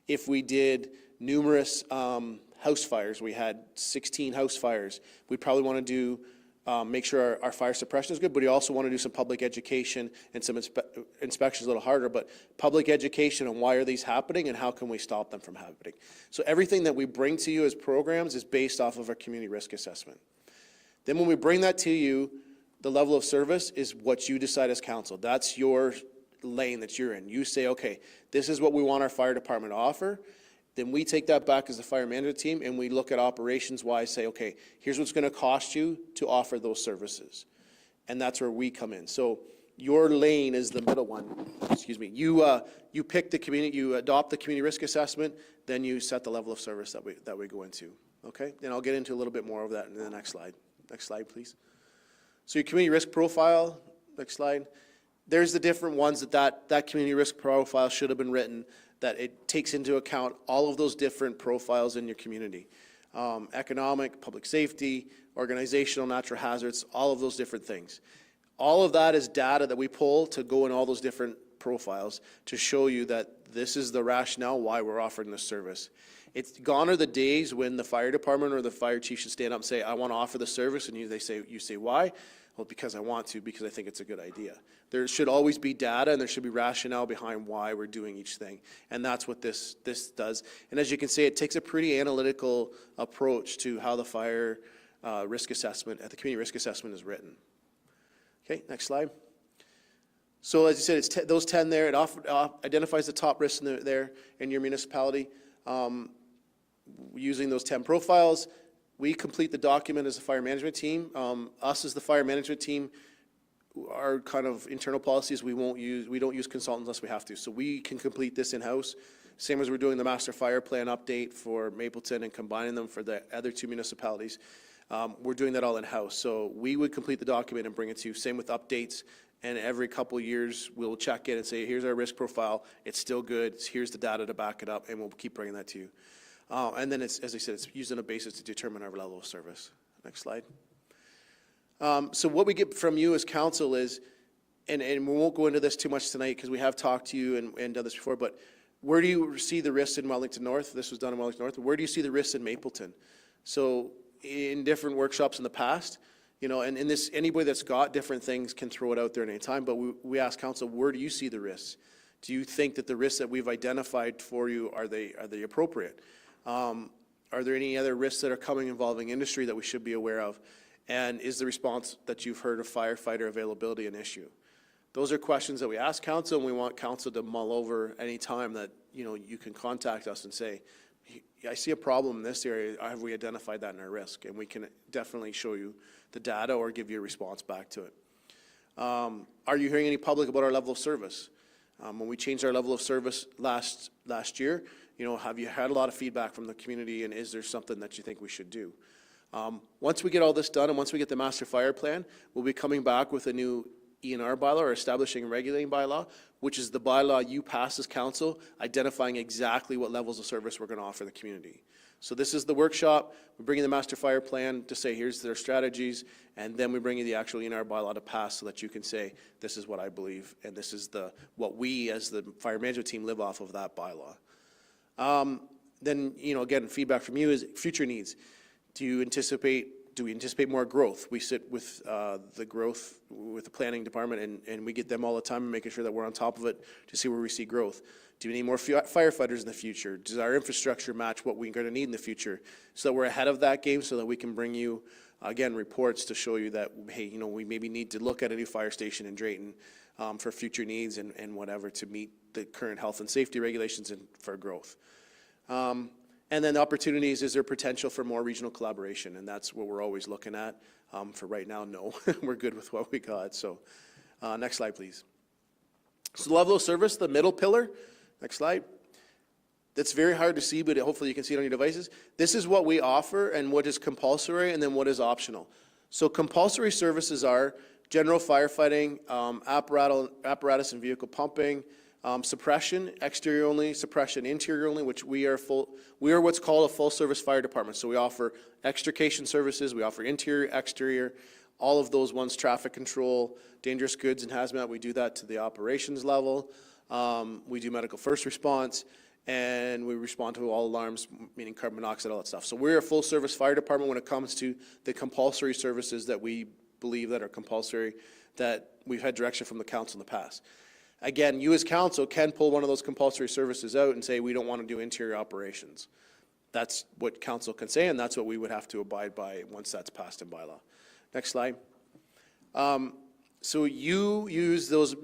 If we did numerous house fires, we had 16 house fires, we'd probably want to do make sure our fire suppression is good, but we also want to do some public education and some inspections a little harder, but public education on why are these happening and how can we stop them from happening. So everything that we bring to you as programs is based off of our community risk assessment. Then when we bring that to you, the level of service is what you decide as council. That's your lane that you're in. You say, okay, this is what we want our fire department to offer. Then we take that back as the fire management team and we look at operations-wise, say, okay, here's what's going to cost you to offer those services. and that's where we come in. So your lane is the middle one, excuse me. You pick the community, you adopt the community risk assessment, then you set the level of service that we go into, okay? And I'll get into a little bit more of that in the next slide. Next slide, please. So your community risk profile, next slide. There's the different ones that community risk profile should have been written, that it takes into account all of those different profiles in your community. Economic, public safety, organizational, natural hazards, all of those different things. All of that is data that we pull to go in all those different profiles to show you that this is the rationale why we're offering this service. It's gone are the days when the fire department or the fire chief should stand up and say, I want to offer the service, and you say, why? Well, because I want to, because I think it's a good idea. There should always be data, and there should be rationale behind why we're doing each thing. And that's what this does. And as you can see, it takes a pretty analytical approach to how the fire risk assessment, the community risk assessment is written. Okay, next slide. So as you said, it's those 10 there. It identifies the top risks there in your municipality. Using those 10 profiles, we complete the document as a fire management team. Us as the fire management team, our kind of internal policies, we don't use consultants unless we have to. So we can complete this in-house. Same as we're doing the master fire plan update for Mapleton and combining them for the other 2 municipalities. We're doing that all in-house. So we would complete the document and bring it to you. Same with updates. And every couple of years, we'll check in and say, here's our risk profile. It's still good. Here's the data to back it up, and we'll keep bringing that to you. And then, as I said, it's used on a basis to determine our level of service. Next slide. So what we get from you as council is, and we won't go into this too much tonight because we have talked to you and done this before, but where do you see the risks in Wellington North? This was done in Wellington North. Where do you see the risks in Mapleton? So in different workshops in the past, you know, and in this, anybody that's got different things can throw it out there at any time, but we ask council, where do you see the risks? Do you think that the risks that we've identified for you, are they appropriate? Are there any other risks that are coming involving industry that we should be aware of? And is the response that you've heard of firefighter availability an issue? Those are questions that we ask council, and we want council to mull over any time that, you know, you can contact us and say, I see a problem in this area. Have we identified that in our risk? And we can definitely show you the data or give you a response back to it. Are you hearing any public about our level of service? When we changed our level of service last year, you know, have you had a lot of feedback from the community, and is there something that you think we should do? Once we get all this done, and once we get the master fire plan, we'll be coming back with a new ENR bylaw, or establishing a regulating bylaw, which is the bylaw you pass as council, identifying exactly what levels of service we're going to offer the community. So this is the workshop. We're bringing the master fire plan to say, here's their strategies, and then we bring you the actual ENR bylaw to pass so that you can say, this is what I believe, and this is what we as the fire management team live off of that bylaw. Then, you know, again, feedback from you is future needs. Do we anticipate more growth? We sit with the growth with the planning department, and we get them all the time, and making sure that we're on top of it to see where we see growth. Do we need more firefighters in the future? Does our infrastructure match what we're going to need in the future? So that we're ahead of that game, so that we can bring you, again, reports to show you that, hey, you know, we maybe need to look at a new fire station in Drayton for future needs and whatever to meet the current health and safety regulations and for growth. And then the opportunities, is there potential for more regional collaboration? And that's what we're always looking at. For right now, no. We're good with what we got. So next slide, please. So the level of service, the middle pillar. Next slide. That's very hard to see, but hopefully you can see it on your devices. This is what we offer and what is compulsory and then what is optional. So compulsory services are general firefighting, apparatus and vehicle pumping, suppression, exterior only, suppression, interior only, which we are what's called a full service fire department. So we offer extrication services, we offer interior, exterior, all of those ones, traffic control, dangerous goods and hazmat, we do that to the operations level. We do medical first response, and we respond to all alarms, meaning carbon monoxide, all that stuff. So we're a full service fire department when it comes to the compulsory services that we believe that are compulsory, that we've had direction from the council in the past. Again, you as council can pull one of those compulsory services out and say, we don't want to do interior operations. That's what council can say, and that's what we would have to abide by once that's passed in bylaw. Next slide. So you use those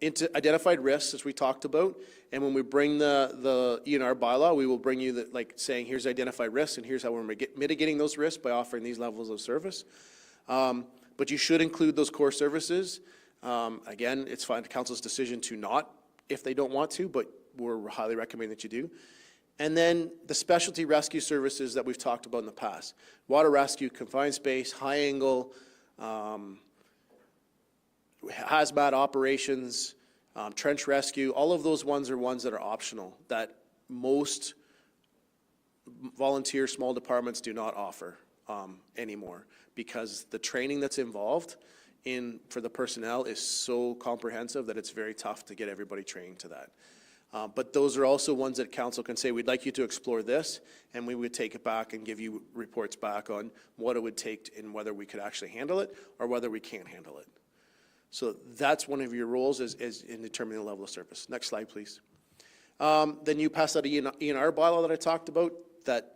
identified risks, as we talked about, and when we bring the ENR bylaw, we will bring you saying, here's identified risks, and here's how we're mitigating those risks by offering these levels of service. But you should include those core services. Again, it's fine, council's decision to not, if they don't want to, but we're highly recommending that you do. And then the specialty rescue services that we've talked about in the past. Water rescue, confined space, high angle, hazmat operations, trench rescue, all of those ones are ones that are optional, that most volunteer small departments do not offer anymore, because the training that's involved for the personnel is so comprehensive that it's very tough to get everybody trained to that. But those are also ones that council can say, we'd like you to explore this, and we would take it back and give you reports back on what it would take and whether we could actually handle it or whether we can't handle it. So that's one of your roles is in determining the level of service. Next slide, please. Then you pass out an ENR bylaw that I talked about that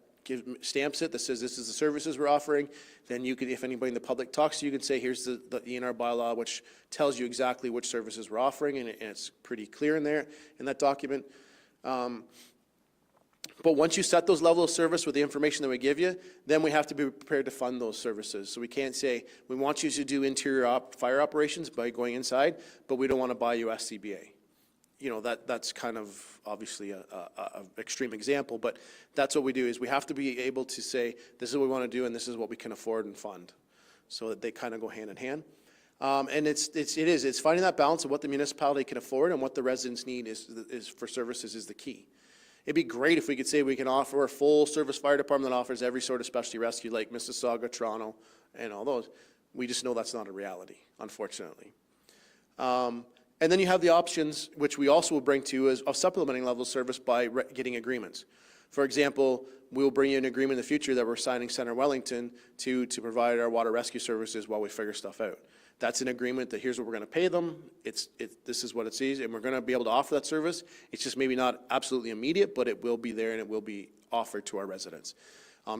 stamps it, that says this is the services we're offering. Then you could, if anybody in the public talks to you, you can say, here's the ENR bylaw, which tells you exactly which services we're offering, and it's pretty clear in there, in that document. But once you set those levels of service with the information that we give you, then we have to be prepared to fund those services. So we can't say, we want you to do interior fire operations by going inside, but we don't want to buy you SCBA. You know, that's kind of obviously a extreme example, but that's what we do, is we have to be able to say, this is what we want to do, and this is what we can afford and fund, so that they kind of go hand in hand. And it's finding that balance of what the municipality can afford and what the residents need is for services is the key. It'd be great if we could say we can offer a full service fire department that offers every sort of specialty rescue like Mississauga, Toronto, and all those. We just know that's not a reality, unfortunately. And then you have the options, which we also will bring to you, of supplementing level of service by getting agreements. For example, we'll bring you an agreement in the future that we're signing Center Wellington to provide our water rescue services while we figure stuff out. That's an agreement that here's what we're going to pay them. This is what it sees, and we're going to be able to offer that service. It's just maybe not absolutely immediate, but it will be there and it will be offered to our residents.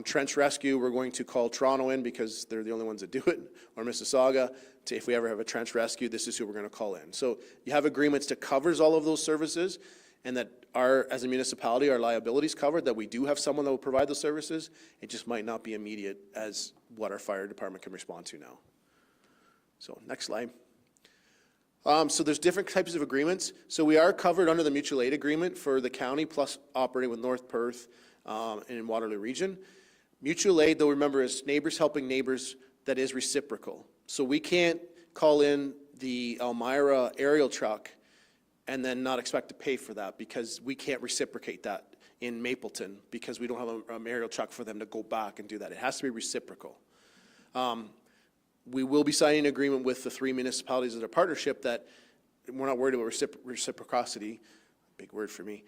Trench rescue, we're going to call Toronto in because they're the only ones that do it, or Mississauga. If we ever have a trench rescue, this is who we're going to call in. So you have agreements that covers all of those services, and that as a municipality, our liability is covered, that we do have someone that will provide those services. It just might not be immediate as what our fire department can respond to now. So next slide. So there's different types of agreements. So we are covered under the mutual aid agreement for the county, plus operating with North Perth and in Waterloo Region. Mutual aid, though, remember, is neighbors helping neighbors, that is reciprocal. So we can't call in the Elmira aerial truck and then not expect to pay for that, because we can't reciprocate that in Mapleton, because we don't have an aerial truck for them to go back and do that. It has to be reciprocal. We will be signing an agreement with the 3 municipalities as a partnership that we're not worried about reciprocity, big word for me,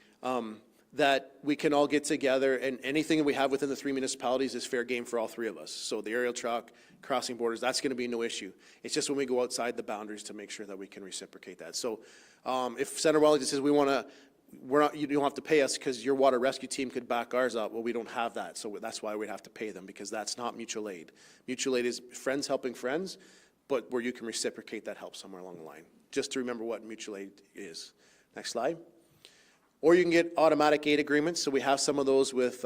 that we can all get together, and anything that we have within the 3 municipalities is fair game for all 3 of us. So the aerial truck, crossing borders, that's going to be no issue. It's just when we go outside the boundaries to make sure that we can reciprocate that. So if Center Wellington says you don't have to pay us because your water rescue team could back ours up, well, we don't have that, so that's why we'd have to pay them, because that's not mutual aid. Mutual aid is friends helping friends, but where you can reciprocate that help somewhere along the line. Just to remember what mutual aid is. Next slide. Or you can get automatic aid agreements. So we have some of those with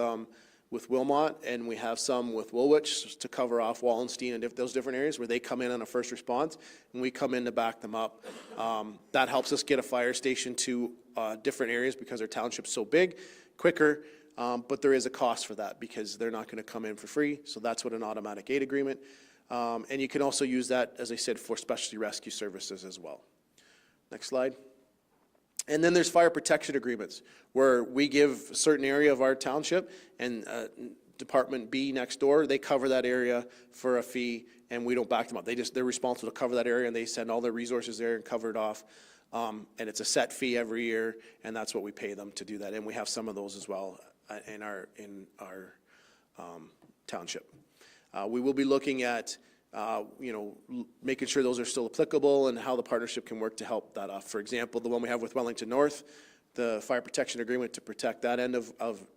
Wilmot, and we have some with Woolwich to cover off Wallenstein and those different areas where they come in on a first response, and we come in to back them up. That helps us get a fire station to different areas because our township's so big, quicker, but there is a cost for that because they're not going to come in for free. So that's what an automatic aid agreement. And you can also use that, as I said, for specialty rescue services as well. Next slide. And then there's fire protection agreements, where we give a certain area of our township, and Department B next door, they cover that area for a fee, and we don't back them up. They're responsible to cover that area, and they send all their resources there and cover it off. And it's a set fee every year, and that's what we pay them to do that. And we have some of those as well in our township. We will be looking at making sure those are still applicable and how the partnership can work to help that off. For example, the one we have with Wellington North, the fire protection agreement to protect that end of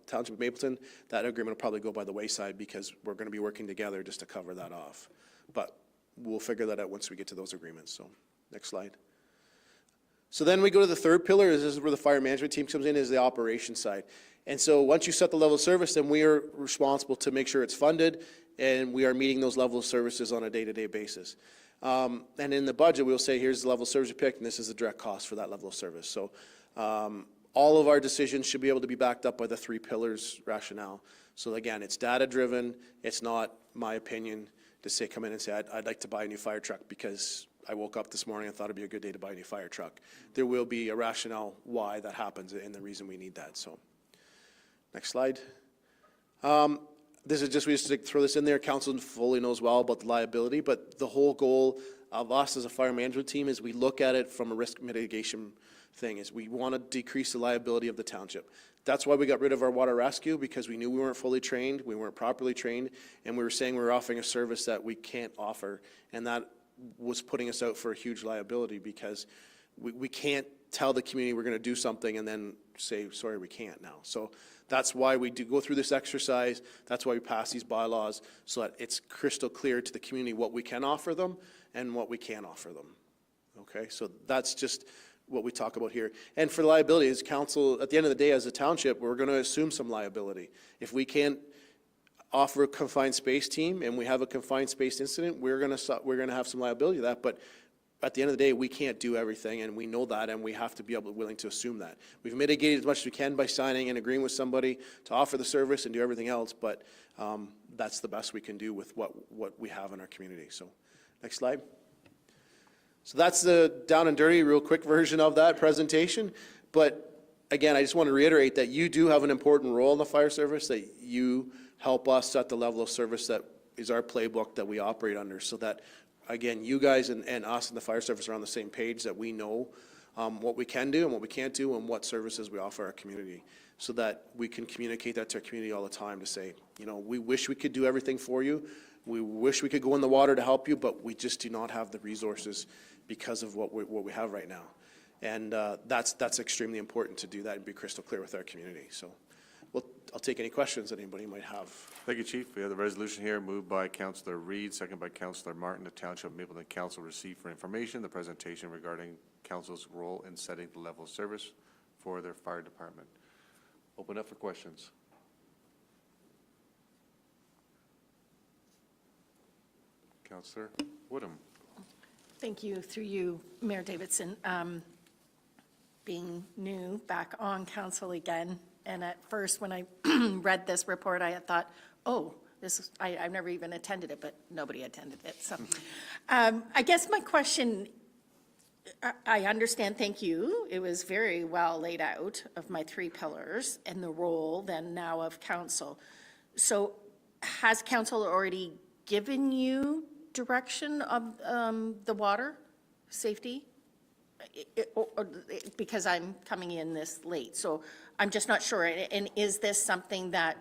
Township of Mapleton, that agreement will probably go by the wayside because we're going to be working together just to cover that off. But we'll figure that out once we get to those agreements. So next slide. So then we go to the third pillar. This is where the fire management team comes in, is the operations side. And so once you set the level of service, then we are responsible to make sure it's funded and we are meeting those level of services on a day-to-day basis. And in the budget, we'll say, here's the level of service you picked, and this is the direct cost for that level of service. So all of our decisions should be able to be backed up by the 3 pillars rationale. So again, it's data-driven. It's not my opinion to say, come in and say, I'd like to buy a new fire truck because I woke up this morning and thought it'd be a good day to buy a new fire truck. There will be a rationale why that happens and the reason we need that. So, next slide. This is just, we just throw this in there. Council fully knows well about the liability, but the whole goal of us as a fire management team is we look at it from a risk mitigation thing, is we want to decrease the liability of the township. That's why we got rid of our water rescue, because we knew we weren't fully trained, we weren't properly trained, and we were saying we were offering a service that we can't offer, and that was putting us out for a huge liability, because we can't tell the community we're going to do something and then say, sorry, we can't now. So that's why we do go through this exercise. That's why we pass these bylaws, so that it's crystal clear to the community what we can offer them and what we can't offer them. Okay, so that's just what we talk about here. And for liability, as council, at the end of the day, as a township, we're going to assume some liability. If we can't offer a confined space team and we have a confined space incident, we're going to have some liability to that. But at the end of the day, we can't do everything, and we know that, and we have to be willing to assume that. We've mitigated as much as we can by signing and agreeing with somebody to offer the service and do everything else, but that's the best we can do with what we have in our community. So, next slide. So that's the down and dirty, real quick version of that presentation. But again, I just want to reiterate that you do have an important role in the fire service, that you help us set the level of service that is our playbook that we operate under, so that, again, you guys and us and the fire service are on the same page, that we know what we can do and what we can't do and what services we offer our community, so that we can communicate that to our community all the time to say, you know, we wish we could do everything for you. We wish we could go in the water to help you, but we just do not have the resources because of what we have right now. And that's extremely important to do that and be crystal clear with our community. So I'll take any questions that anybody might have. Thank you, Chief. We have the resolution here, moved by Councillor Reid, second by Councillor Martin. The Township of Mapleton Council received for information the presentation regarding Council's role in setting the level of service for their fire department. Open up for questions. Councillor Woodham. Thank you, through you, Mayor Davidson. Being new, back on council again, and at first when I read this report, I thought, oh, I've never even attended it, but nobody attended it. So I guess my question, I understand, thank you. It was very well laid out of my 3 pillars and the role then now of council. So has council already given you direction of the water safety? Because I'm coming in this late, so I'm just not sure. And is this something that,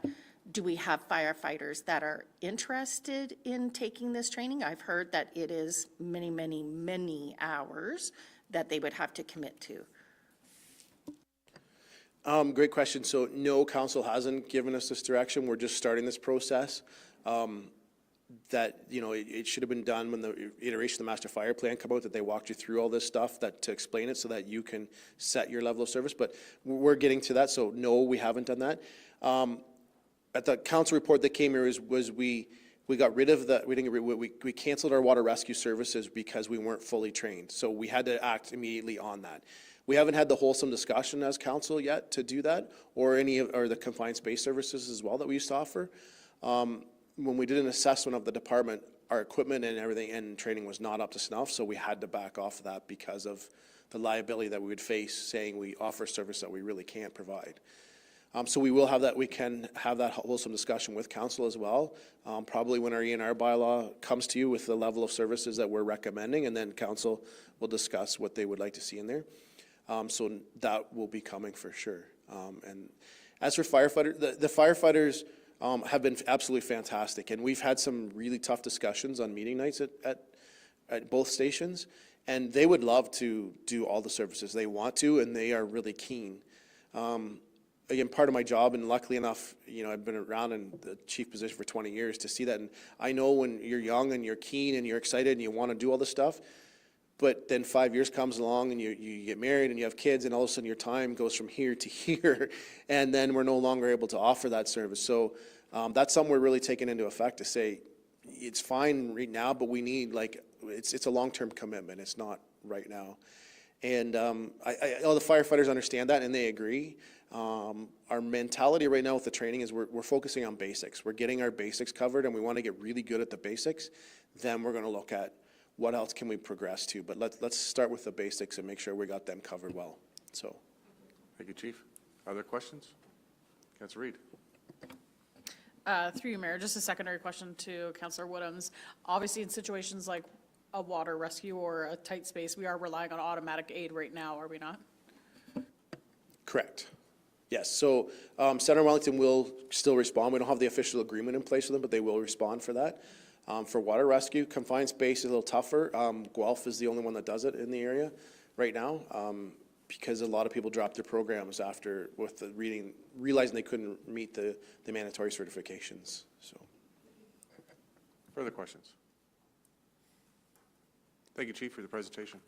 do we have firefighters that are interested in taking this training? I've heard that it is many, many, many hours that they would have to commit to. Great question. So no, council hasn't given us this direction. We're just starting this process. That, you know, it should have been done when the iteration of the master fire plan come out, that they walked you through all this stuff to explain it so that you can set your level of service. But we're getting to that, so no, we haven't done that. At the council report that came here was we got rid of the, we canceled our water rescue services because we weren't fully trained. So we had to act immediately on that. We haven't had the wholesome discussion as council yet to do that, or the confined space services as well that we used to offer. When we did an assessment of the department, our equipment and everything and training was not up to snuff, so we had to back off of that because of the liability that we would face saying we offer service that we really can't provide. So we will have that, we can have that wholesome discussion with council as well, probably when our ENR bylaw comes to you with the level of services that we're recommending, and then council will discuss what they would like to see in there. So that will be coming for sure. And as for firefighters, the firefighters have been absolutely fantastic, and we've had some really tough discussions on meeting nights at both stations, and they would love to do all the services they want to, and they are really keen. Again, part of my job, and luckily enough, you know, I've been around in the chief position for 20 years to see that, and I know when you're young and you're keen and you're excited and you want to do all this stuff, but then 5 years comes along and you get married and you have kids, and all of a sudden your time goes from here to here, and then we're no longer able to offer that service. So That's something we're really taking into effect to say, it's fine right now, but we need, like, it's a long-term commitment. It's not right now. And all the firefighters understand that, and they agree. Our mentality right now with the training is we're focusing on basics. We're getting our basics covered, and we want to get really good at the basics. Then we're going to look at what else can we progress to. But let's start with the basics and make sure we got them covered well. So, Thank you, Chief. Other questions? Councilor Reid. Through you, Mayor, just a secondary question to Councillor Woodhams. Obviously, in situations like a water rescue or a tight space, we are relying on automatic aid right now, are we not? correct. Yes, so Center Wellington will still respond. We don't have the official agreement in place with them, but they will respond for that. For water rescue, confined space is a little tougher. Guelph is the only one that does it in the area right now, because a lot of people dropped their programs after with the realizing they couldn't meet the mandatory certifications, so. Further questions? Thank you, Chief, for the presentation.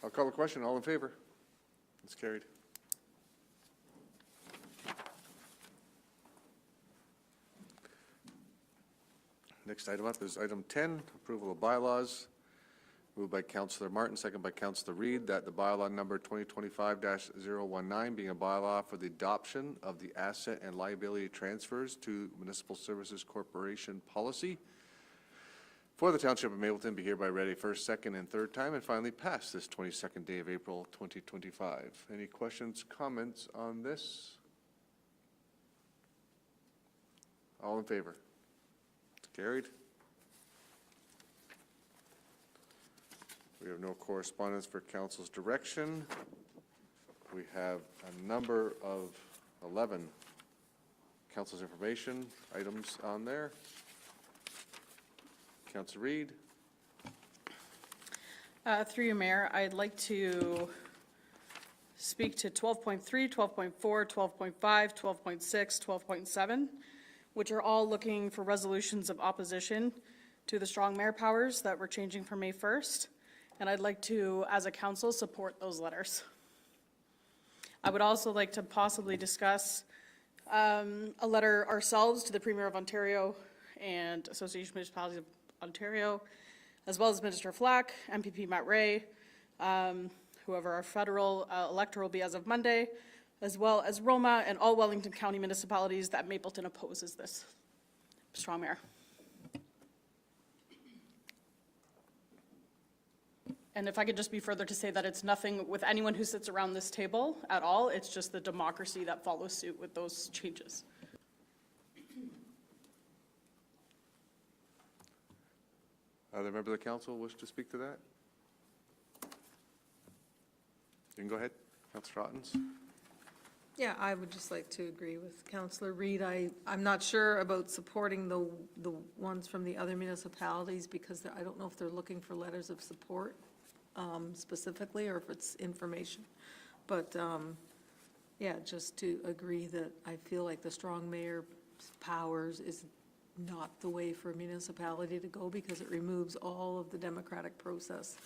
I'll call the question. All in favor? It's carried. Next item up is item 10, approval of bylaws. Moved by Councillor Martin, second by Councillor Reid, that the bylaw number 2025-019, being a bylaw for the adoption of the asset and liability transfers to Municipal Services Corporation policy for the Township of Mapleton, be hereby read a first, second, and third time, and finally passed this 22nd day of April 2025. Any questions, comments on this? All in favor? It's carried. We have no correspondence for council's direction. We have a number of 11 council's information items on there. Councilor Reid. Through you, Mayor, I'd like to speak to 12.3, 12.4, 12.5, 12.6, 12.7, which are all looking for resolutions of opposition to the strong mayor powers that we're changing from May 1st. And I'd like to, as a council, support those letters. I would also like to possibly discuss a letter ourselves to the Premier of Ontario and Association of Municipalities of Ontario, as well as Minister Flack, MPP Matt Ray, whoever our federal elector will be as of Monday, as well as Roma and all Wellington County municipalities that Mapleton opposes this strong mayor. And if I could just be further to say that it's nothing with anyone who sits around this table at all, it's just the democracy that follows suit with those changes. Other members of the council wish to speak to that? You can go ahead, Councillor Ottens. Yeah, I would just like to agree with Councillor Reid. I'm not sure about supporting the ones from the other municipalities because I don't know if they're looking for letters of support specifically or if it's information. But yeah, just to agree that I feel like the strong mayor's powers is not the way for a municipality to go because it removes all of the democratic process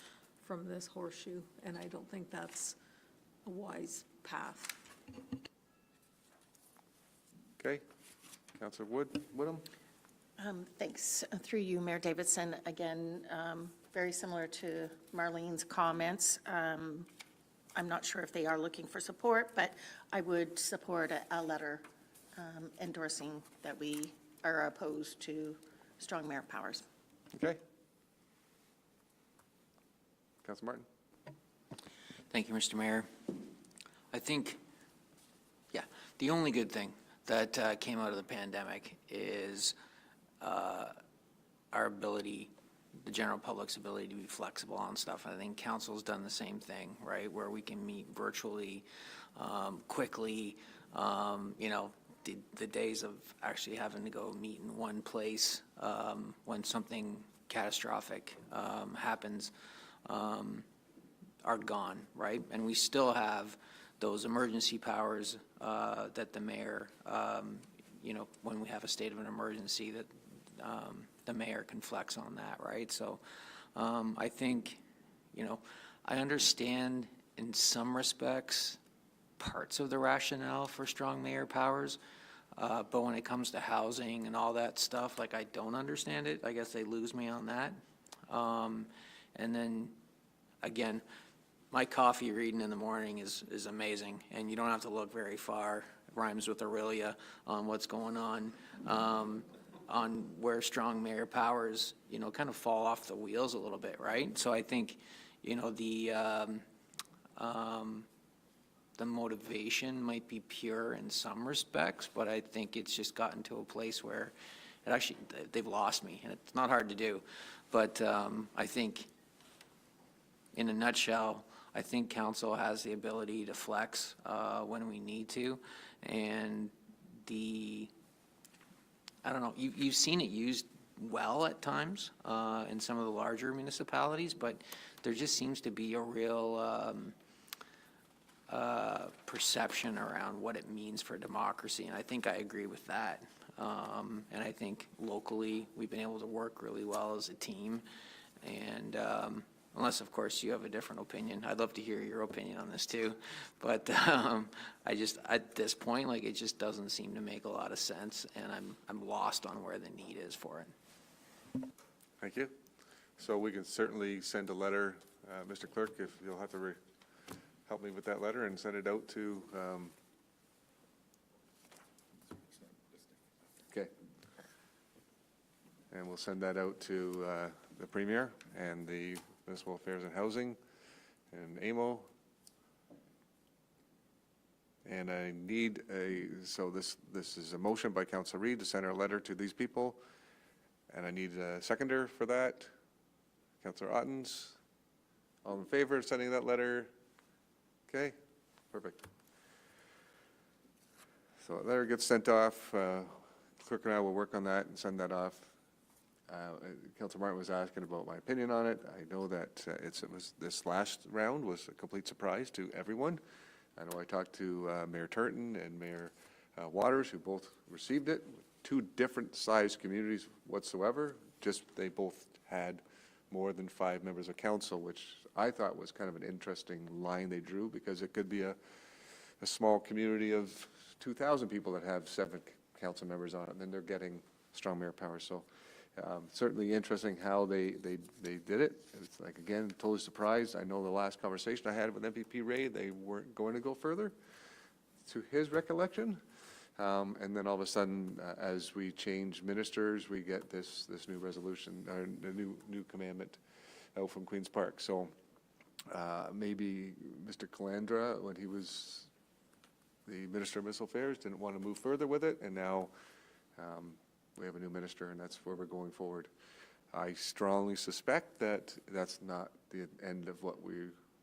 from this horseshoe, and I don't think that's a wise path. Okay. Councillor Woodham. Thanks. Through you, Mayor Davidson. Again, very similar to Marlene's comments. I'm not sure if they are looking for support, but I would support a letter endorsing that we are opposed to strong mayor powers. Okay. Councillor Martin. Thank you, Mr. Mayor. I think, yeah, the only good thing that came out of the pandemic is our ability, the general public's ability to be flexible on stuff. I think council's done the same thing, right, where we can meet virtually, quickly, you know, the days of actually having to go meet in one place when something catastrophic happens are gone, right? And we still have those emergency powers that the mayor, you know, when we have a state of an emergency, that the mayor can flex on that, right? So I think, you know, I understand in some respects parts of the rationale for strong mayor powers, But when it comes to housing and all that stuff, like, I don't understand it. I guess they lose me on that. And then, again, my coffee reading in the morning is amazing, and you don't have to look very far. It rhymes with Aurelia on what's going on where strong mayor powers, you know, kind of fall off the wheels a little bit, right? So I think, you know, the motivation might be pure in some respects, but I think it's just gotten to a place where it actually, they've lost me, and it's not hard to do. But I think, in a nutshell, I think council has the ability to flex when we need to, and I don't know, you've seen it used well at times in some of the larger municipalities, but there just seems to be a real perception around what it means for democracy, and I think I agree with that. And I think locally, we've been able to work really well as a team, and unless, of course, you have a different opinion. I'd love to hear your opinion on this, too. But I just, at this point, like, it just doesn't seem to make a lot of sense, and I'm lost on where the need is for it. Thank you. So we can certainly send a letter, Mr. Clerk, if you'll have to help me with that letter and send it out to, okay. And we'll send that out to the Premier and the Municipal Affairs and Housing and AMO. And I need so this is a motion by Councilor Reid to send a letter to these people. And I need a seconder for that. Councilor Ottens, all in favor of sending that letter? Okay, perfect. So a letter gets sent off. Clerk and I will work on that and send that off. Councilor Martin was asking about my opinion on it. I know that this last round was a complete surprise to everyone. I know I talked to Mayor Turton and Mayor Waters, who both received it. Two different sized communities whatsoever, just they both had more than 5 members of council, which I thought was kind of an interesting line they drew, because it could be a small community of 2,000 people that have 7 council members on it, and then they're getting strong mayor power. So certainly interesting how they did it. It's like, again, totally surprised. I know the last conversation I had with MPP Ray, they weren't going to go further, to his recollection. And then all of a sudden, as we change ministers, we get this new resolution, or the new commandment out from Queen's Park. So maybe Mr. Calandra, when he was the Minister of Municipal Affairs, didn't want to move further with it, and now we have a new minister, and that's where we're going forward. I strongly suspect that that's not the end of what we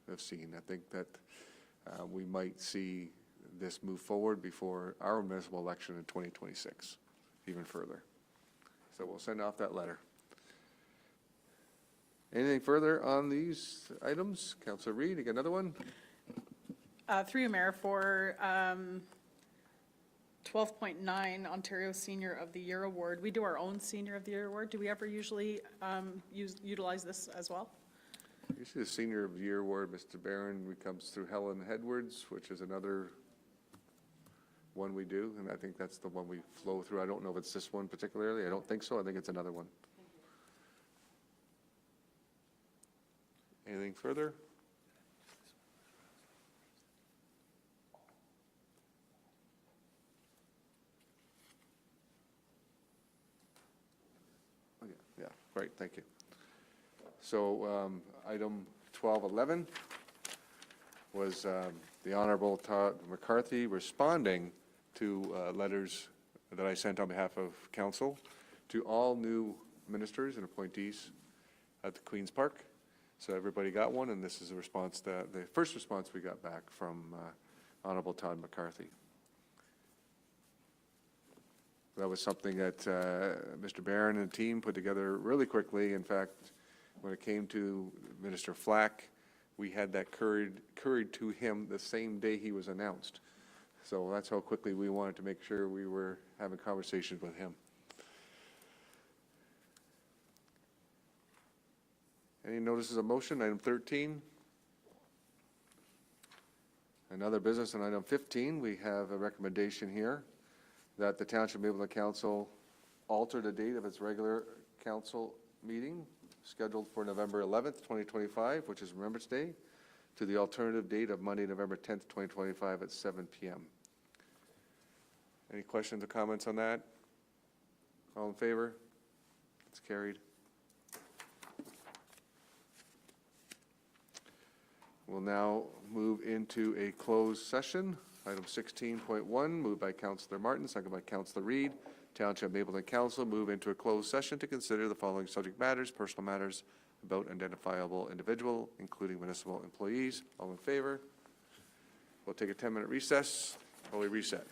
have seen. I think that we might see this move forward before our municipal election in 2026, even further. So we'll send off that letter. Anything further on these items? Councilor Reid, you got another one? Through you, Mayor, for 12.9 Ontario Senior of the Year Award. We do our own Senior of the Year Award. Do we ever usually utilize this as well? Usually the Senior of the Year Award, Mr. Barron, comes through Helen Edwards, which is another one we do, and I think that's the one we flow through. I don't know if it's this one particularly. I don't think so. I think it's another one. Anything further? Oh, yeah, great, thank you. So item 1211 was the Honorable Todd McCarthy responding to letters that I sent on behalf of council to all new ministers and appointees at the Queen's Park. So everybody got one, and this is a response that the first response we got back from Honorable Todd McCarthy. That was something that Mr. Barron and team put together really quickly. In fact, when it came to Minister Flack, we had that couried to him the same day he was announced. So that's how quickly we wanted to make sure we were having conversations with him. Any notices of motion? Item 13. Another business on item 15, we have a recommendation here that the Township of Mapleton Council alter the date of its regular council meeting scheduled for November 11th, 2025, which is Remembrance Day, to the alternative date of Monday, November 10th, 2025 at 7 p.m. Any questions or comments on that? All in favor? It's carried. We'll now move into a closed session. Item 16.1, moved by Councillor Martin, second by Councillor Reed. Township Mapleton Council move into a closed session to consider the following subject matters, personal matters about identifiable individual, including municipal employees. All in favor? We'll take a 10-minute recess while we reset.